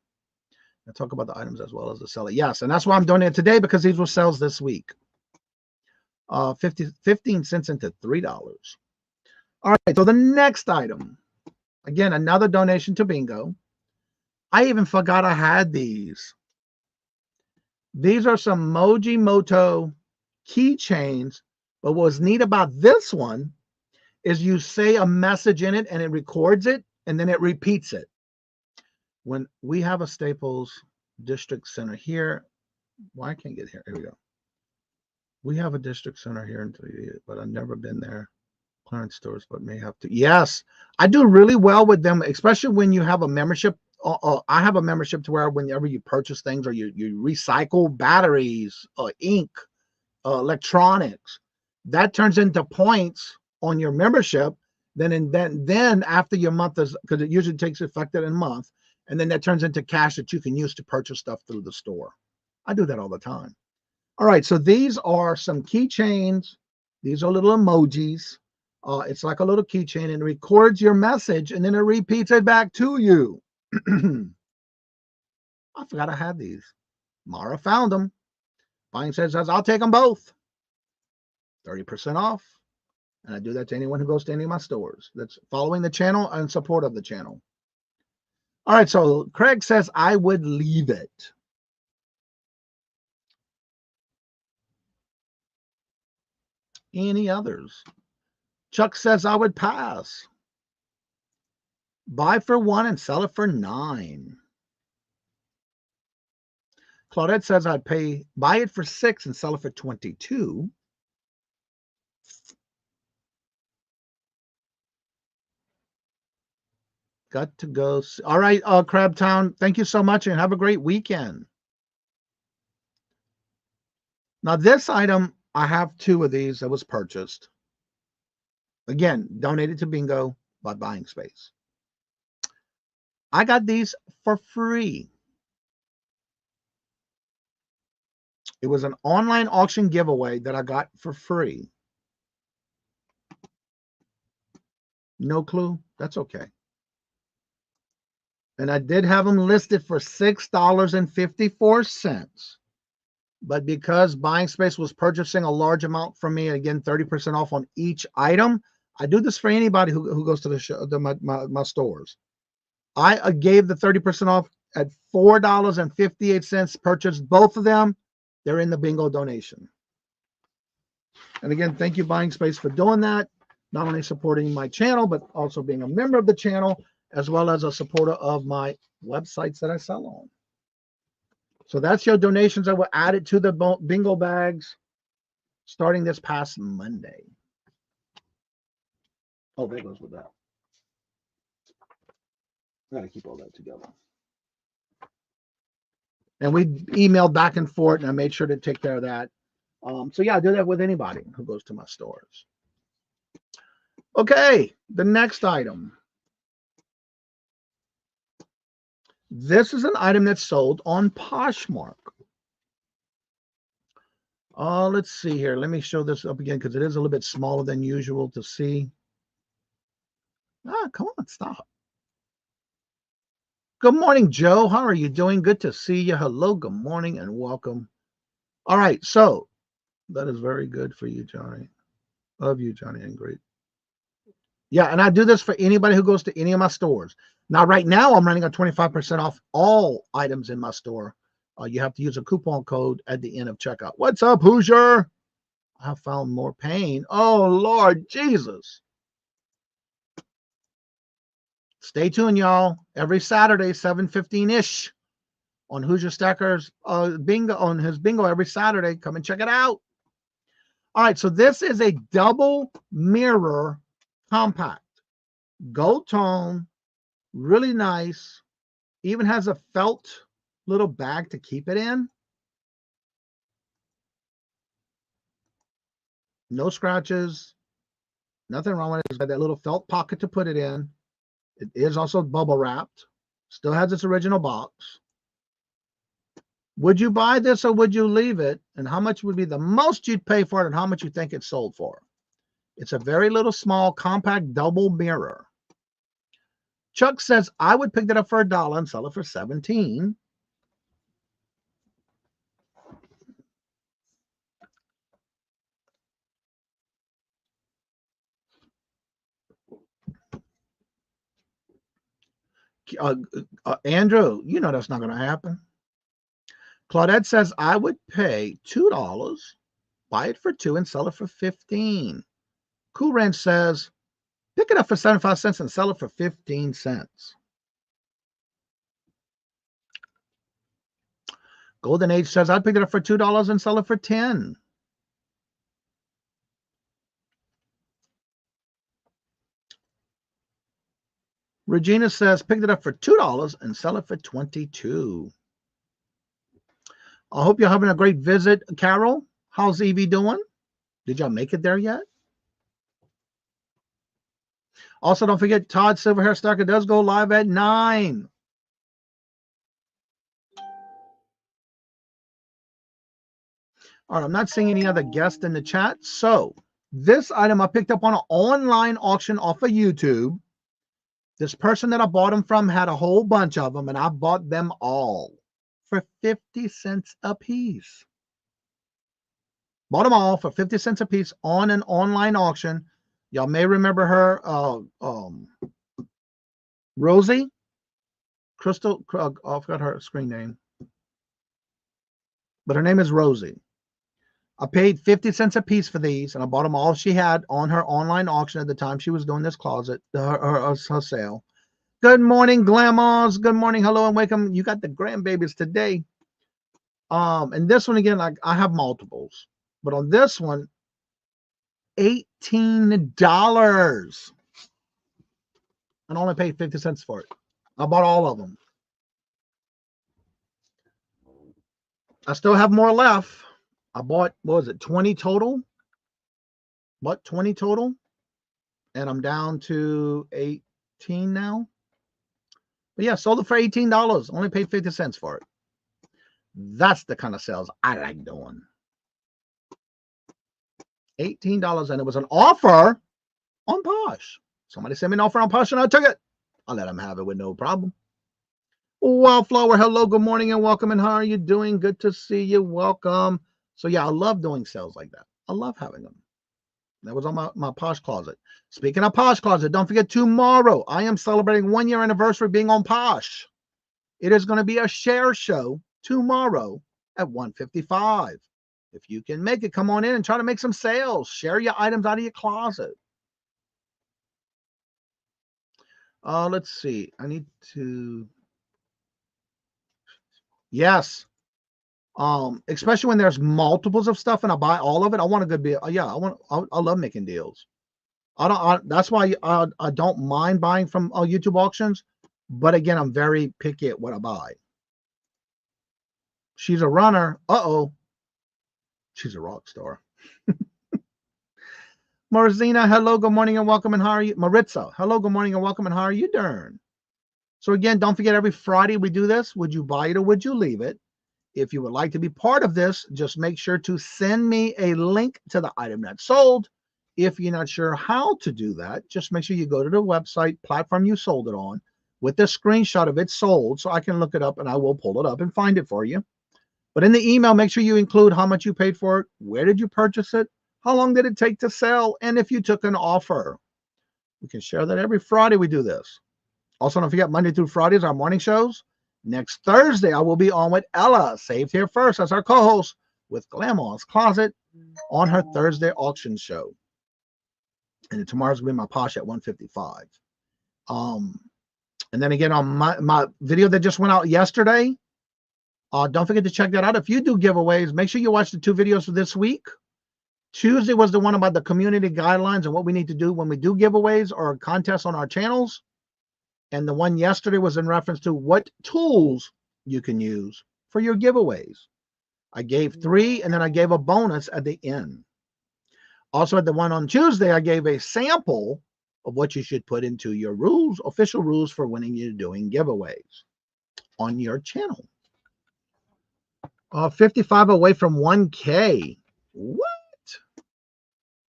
I'll talk about the items as well as the seller. Yes, and that's why I'm doing it today, because these were sales this week. 15 cents into $3. All right, so the next item. Again, another donation to bingo. I even forgot I had these. These are some Moji Moto keychains. But what's neat about this one is you say a message in it and it records it and then it repeats it. When we have a Staples District Center here, why I can't get here? Here we go. We have a District Center here in Toledo, but I've never been there. Clearance stores, but may have to. Yes, I do really well with them, especially when you have a membership. I have a membership to where whenever you purchase things or you recycle batteries, ink, electronics, that turns into points on your membership. Then after your month is, because it usually takes effect in a month, and then that turns into cash that you can use to purchase stuff through the store. I do that all the time. All right, so these are some keychains. These are little emojis. It's like a little keychain, and it records your message, and then it repeats it back to you. I forgot I had these. Mara found them. Buying says, I'll take them both. 30% off. And I do that to anyone who goes to any of my stores that's following the channel and support of the channel. All right, so Craig says, I would leave it. Any others? Chuck says, I would pass. Buy for 1 and sell it for 9. Claudette says, I'd buy it for 6 and sell it for 22. Got to go. All right, Crabtown, thank you so much and have a great weekend. Now, this item, I have 2 of these that was purchased. Again, donated to Bingo by Buying Space. I got these for free. It was an online auction giveaway that I got for free. No clue? That's okay. And I did have them listed for $6.54. But because Buying Space was purchasing a large amount from me, again, 30% off on each item, I do this for anybody who goes to the show, my stores. I gave the 30% off at $4.58, purchased both of them. They're in the bingo donation. And again, thank you, Buying Space, for doing that. Not only supporting my channel, but also being a member of the channel, as well as a supporter of my websites that I sell on. So that's your donations that were added to the bingo bags starting this past Monday. Oh, that goes with that. I gotta keep all that together. And we emailed back and forth, and I made sure to take care of that. So yeah, I do that with anybody who goes to my stores. Okay, the next item. This is an item that's sold on Poshmark. Let's see here. Let me show this up again because it is a little bit smaller than usual to see. Come on, stop. Good morning, Joe. How are you doing? Good to see you. Hello, good morning, and welcome. All right, so that is very good for you, Johnny. Love you, Johnny, and great. Yeah, and I do this for anybody who goes to any of my stores. Now, right now, I'm running a 25% off all items in my store. You have to use a coupon code at the end of checkout. What's up, Hoosier? I found more pain. Oh, Lord Jesus. Stay tuned, y'all. Every Saturday, 7:15-ish on Hoosier Stacker's bingo, on his bingo every Saturday. Come and check it out. All right, so this is a double mirror compact. Gold tone, really nice. Even has a felt little bag to keep it in. No scratches. Nothing wrong with it. It's got that little felt pocket to put it in. It is also bubble wrapped. Still has its original box. Would you buy this or would you leave it? And how much would be the most you'd pay for it and how much you think it's sold for? It's a very little small compact double mirror. Chuck says, I would pick that up for $1 and sell it for $17. Andrew, you know that's not going to happen. Claudette says, I would pay $2, buy it for $2 and sell it for $15. Cool Ranch says, pick it up for 75 cents and sell it for 15 cents. Golden Age says, I'd pick it up for $2 and sell it for 10. Regina says, pick it up for $2 and sell it for 22. I hope you're having a great visit, Carol. How's Evie doing? Did y'all make it there yet? Also, don't forget, Todd Silverhair Stacker does go live at 9. All right, I'm not seeing any other guests in the chat. So this item I picked up on an online auction off of YouTube. This person that I bought them from had a whole bunch of them, and I bought them all for 50 cents a piece. Bought them all for 50 cents a piece on an online auction. Y'all may remember her, Rosie Crystal. I forgot her screen name, but her name is Rosie. I paid 50 cents a piece for these, and I bought them all she had on her online auction at the time she was doing this closet, her sale. Good morning, Glamours. Good morning, hello, and welcome. You got the grandbabies today. And this one again, I have multiples, but on this one, $18. And only paid 50 cents for it. I bought all of them. I still have more left. I bought, what was it, 20 total? What, 20 total? And I'm down to 18 now. But yeah, sold it for $18. Only paid 50 cents for it. That's the kind of sales I like doing. $18, and it was an offer on Posh. Somebody sent me an offer on Posh, and I took it. I let them have it with no problem. Wildflower, hello, good morning, and welcome. And how are you doing? Good to see you. Welcome. So yeah, I love doing sales like that. I love having them. That was on my Posh Closet. Speaking of Posh Closet, don't forget tomorrow, I am celebrating 1 year anniversary being on Posh. It is going to be a share show tomorrow at 1:55. If you can make it, come on in and try to make some sales. Share your items out of your closet. Let's see. I need to. Yes. Especially when there's multiples of stuff and I buy all of it. I want a good deal. Yeah, I love making deals. That's why I don't mind buying from YouTube auctions. But again, I'm very picky at what I buy. She's a runner. Uh-oh. She's a rock star. Marzina, hello, good morning, and welcome. And how are you? Maritza, hello, good morning, and welcome. And how are you doing? So again, don't forget, every Friday we do this. Would you buy it or would you leave it? If you would like to be part of this, just make sure to send me a link to the item that's sold. If you're not sure how to do that, just make sure you go to the website platform you sold it on with the screenshot of it sold, so I can look it up and I will pull it up and find it for you. But in the email, make sure you include how much you paid for it, where did you purchase it, how long did it take to sell, and if you took an offer. We can share that every Friday we do this. Also, don't forget, Monday through Fridays, our morning shows. Next Thursday, I will be on with Ella, saved here first, as our co-host with Glamour's Closet on her Thursday auction show. And tomorrow's going to be my Posh at 1:55. And then again, on my video that just went out yesterday, don't forget to check that out. If you do giveaways, make sure you watch the 2 videos for this week. Tuesday was the one about the community guidelines and what we need to do when we do giveaways or contests on our channels. And the one yesterday was in reference to what tools you can use for your giveaways. I gave 3, and then I gave a bonus at the end. Also, at the one on Tuesday, I gave a sample of what you should put into your rules, official rules for when you're doing giveaways on your channel. 55 away from 1K. What?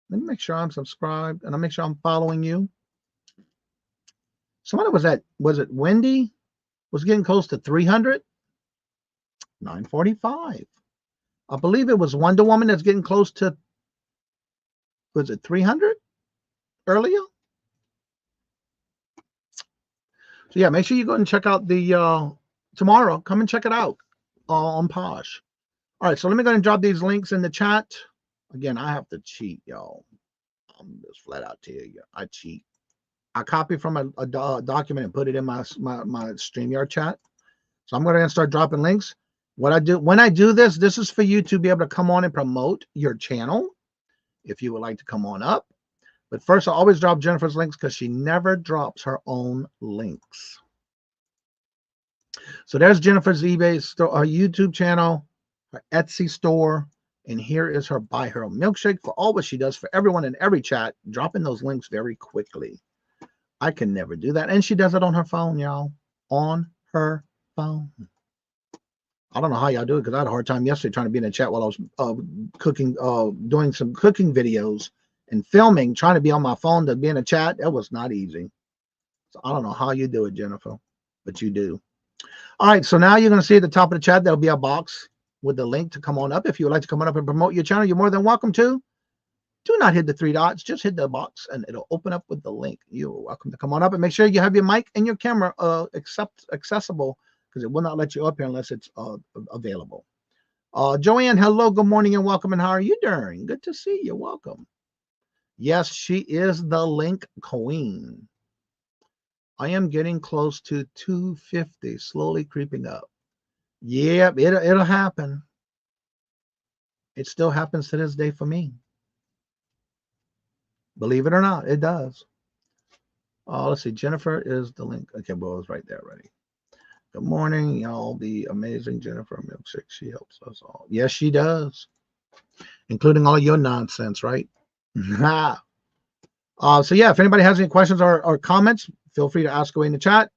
Let me make sure I'm subscribed and I'll make sure I'm following you. Somebody was it Wendy? Was getting close to 300? 945. I believe it was Wonder Woman that's getting close to, was it 300 earlier? So yeah, make sure you go and check out the, tomorrow, come and check it out on Posh. All right, so let me go ahead and drop these links in the chat. Again, I have to cheat, y'all. I'm just flat out tell you, I cheat. I copy from a document and put it in my StreamYard chat. So I'm going to start dropping links. What I do when I do this, this is for you to be able to come on and promote your channel if you would like to come on up. But first, I always drop Jennifer's links because she never drops her own links. So there's Jennifer's eBay store, her YouTube channel, her Etsy store, and here is her Buy Her a Milkshake for all what she does for everyone in every chat, dropping those links very quickly. I can never do that. And she does it on her phone, y'all. On her phone. I don't know how y'all do it because I had a hard time yesterday trying to be in the chat while I was cooking, doing some cooking videos and filming, trying to be on my phone to be in a chat. That was not easy. So I don't know how you do it, Jennifer, but you do. All right, so now you're going to see at the top of the chat, there'll be a box. with the link to come on up. If you would like to come on up and promote your channel, you're more than welcome to. Do not hit the 3 dots, just hit the box and it'll open up with the link. You're welcome to come on up and make sure you have your mic and your camera accessible, because it will not let you up here unless it's available. Joanne, hello, good morning and welcome. And how are you doing? Good to see you. Welcome. Yes, she is the link queen. I am getting close to 250, slowly creeping up. Yep, it'll happen. It still happens to this day for me. Believe it or not, it does. Let's see. Jennifer is the link. Okay, well, it's right there already. Good morning, y'all. The amazing Jennifer Milkshake. She helps us all. Yes, she does. Including all your nonsense, right? So yeah, if anybody has any questions or comments, feel free to ask away in the chat.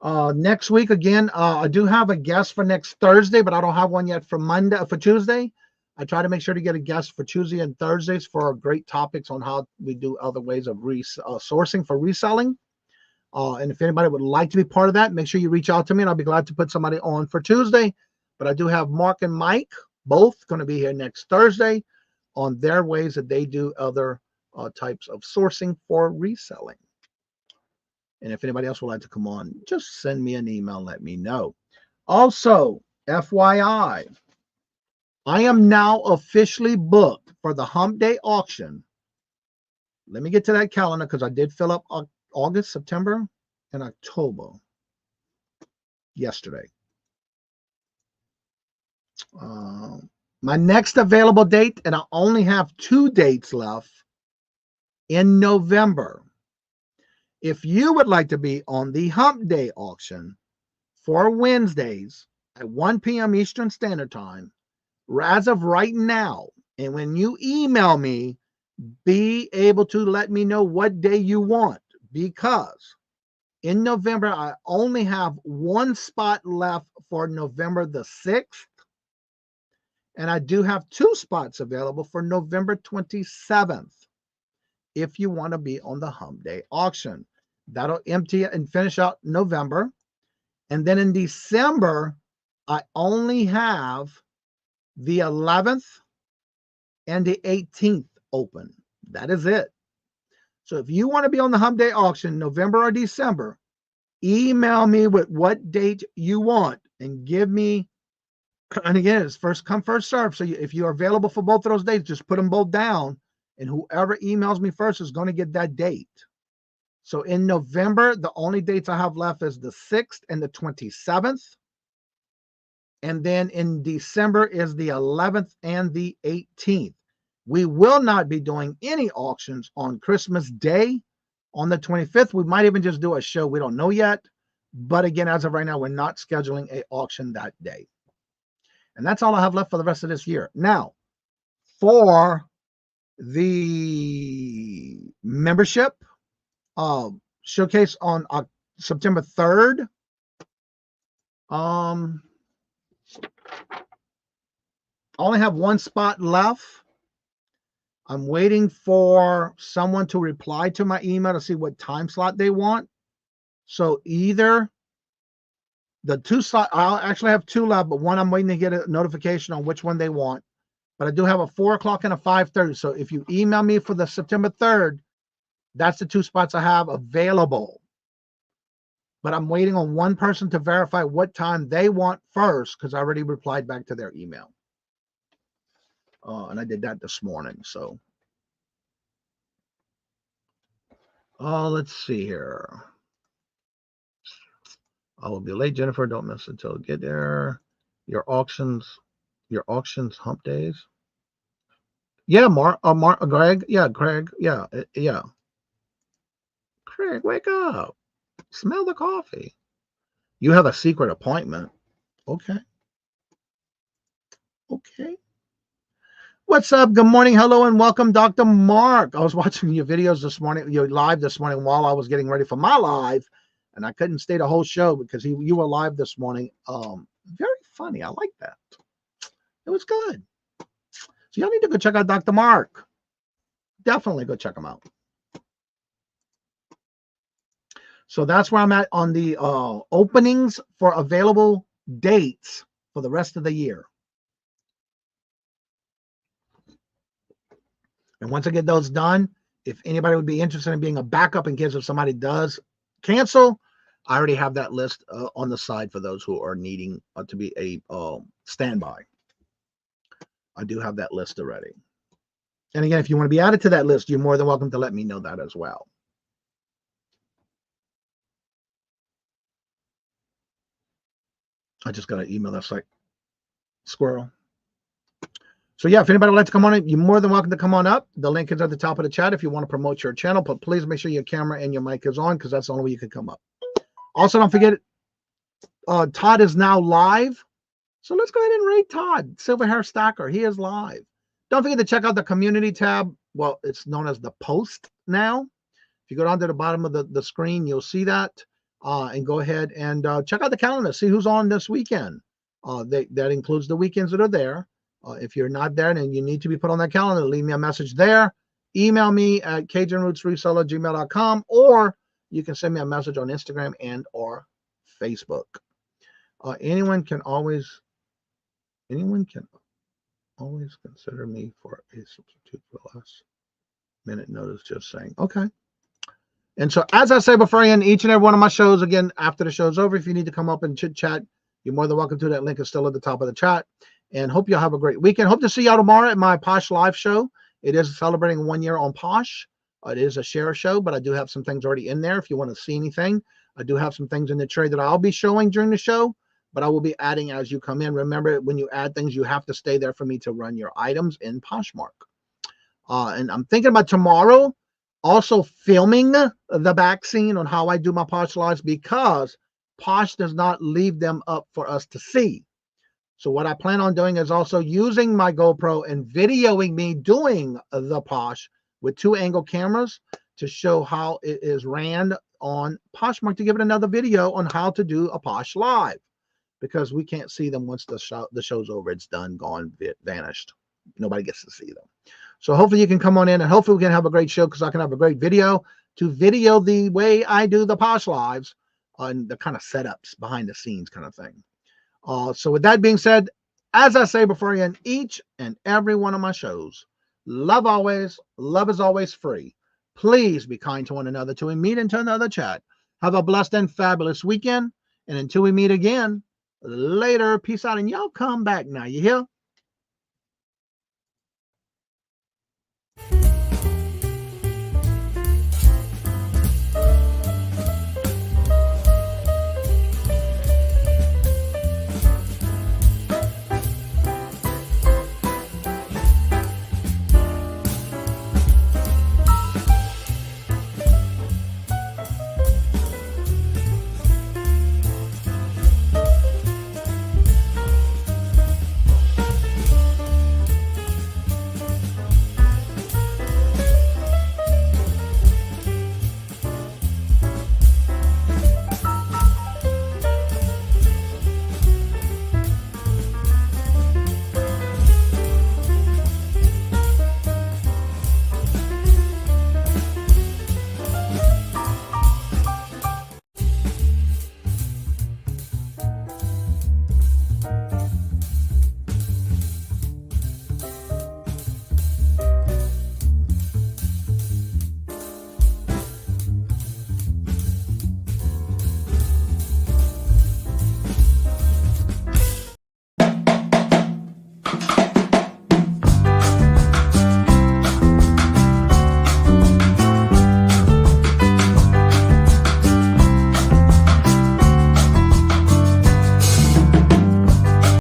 Next week, again, I do have a guest for next Thursday, but I don't have one yet for Tuesday. I try to make sure to get a guest for Tuesday and Thursdays for great topics on how we do other ways of sourcing for reselling. And if anybody would like to be part of that, make sure you reach out to me and I'll be glad to put somebody on for Tuesday. But I do have Mark and Mike, both going to be here next Thursday on their ways that they do other types of sourcing for reselling. And if anybody else would like to come on, just send me an email and let me know. Also, FYI, I am now officially booked for the Hump Day auction. Let me get to that calendar because I did fill up August, September, and October yesterday. My next available date, and I only have 2 dates left in November. If you would like to be on the Hump Day auction for Wednesdays at 1 p.m. Eastern Standard Time, as of right now, and when you email me, be able to let me know what day you want, because in November, I only have 1 spot left for November the 6th, and I do have 2 spots available for November 27th. If you want to be on the Hump Day auction, that'll empty it and finish out November. And then in December, I only have the 11th and the 18th open. That is it. So if you want to be on the Hump Day auction, November or December, email me with what date you want and give me, and again, it's first come, first serve. So if you're available for both of those dates, just put them both down, and whoever emails me first is going to get that date. So in November, the only dates I have left is the 6th and the 27th. And then in December is the 11th and the 18th. We will not be doing any auctions on Christmas Day on the 25th. We might even just do a show. We don't know yet. But again, as of right now, we're not scheduling an auction that day. And that's all I have left for the rest of this year. Now, for the membership showcase on September 3rd, I only have 1 spot left. I'm waiting for someone to reply to my email to see what time slot they want. So either the 2 slot, I'll actually have 2 left, but one I'm waiting to get a notification on which one they want. But I do have a 4 o'clock and a 5:30. So if you email me for the September 3rd, that's the 2 spots I have available. But I'm waiting on one person to verify what time they want first, because I already replied back to their email. And I did that this morning. So let's see here. I will be late, Jennifer. Don't miss it until get there. Your auctions hump days. Yeah, Greg. Yeah, Craig. Yeah. Craig, wake up. Smell the coffee. You have a secret appointment. Okay. What's up? Good morning. Hello and welcome, Dr. Mark. I was watching your videos this morning, your live this morning while I was getting ready for my live, and I couldn't stay the whole show because you were live this morning. Very funny. I like that. It was good. So y'all need to go check out Dr. Mark. Definitely go check him out. So that's where I'm at on the openings for available dates for the rest of the year. And once I get those done, if anybody would be interested in being a backup in case if somebody does cancel, I already have that list on the side for those who are needing to be a standby. I do have that list already. And again, if you want to be added to that list, you're more than welcome to let me know that as well. I just got an email that's like squirrel. So yeah, if anybody would like to come on in, you're more than welcome to come on up. The link is at the top of the chat if you want to promote your channel, but please make sure your camera and your mic is on because that's the only way you can come up. Also, don't forget, Todd is now live. So let's go ahead and rate Todd, Silver Hair Stacker. He is live. Don't forget to check out the community tab. Well, it's known as the post now. If you go down to the bottom of the screen, you'll see that. And go ahead and check out the calendar. See who's on this weekend. That includes the weekends that are there. If you're not there and you need to be put on that calendar, leave me a message there. Email me at CajunRootsReseller@gmail.com, or you can send me a message on Instagram and or Facebook. Anyone can always consider me for a substitute for last minute notice, just saying. Okay. And so, as I say before I end each and every one of my shows, again, after the show's over, if you need to come up and chit chat, you're more than welcome to. That link is still at the top of the chat. And hope you'll have a great weekend. Hope to see y'all tomorrow at my Posh Live show. It is celebrating 1 year on Posh. It is a share show, but I do have some things already in there. If you want to see anything, I do have some things in the tray that I'll be showing during the show, but I will be adding as you come in. Remember, when you add things, you have to stay there for me to run your items in Poshmark. And I'm thinking about tomorrow also filming the back scene on how I do my Posh Lives, because Posh does not leave them up for us to see. So what I plan on doing is also using my GoPro and videoing me doing the Posh with 2-angle cameras to show how it is ran on Poshmark, to give it another video on how to do a Posh Live, because we can't see them once the show's over. It's done, gone, vanished. Nobody gets to see them. So hopefully you can come on in, and hopefully we can have a great show, because I can have a great video to video the way I do the Posh Lives on the kind of setups behind the scenes kind of thing. So with that being said, as I say before I end each and every one of my shows, love always, love is always free. Please be kind to one another till we meet into another chat. Have a blessed and fabulous weekend. And until we meet again, later, peace out. And y'all come back now. You hear?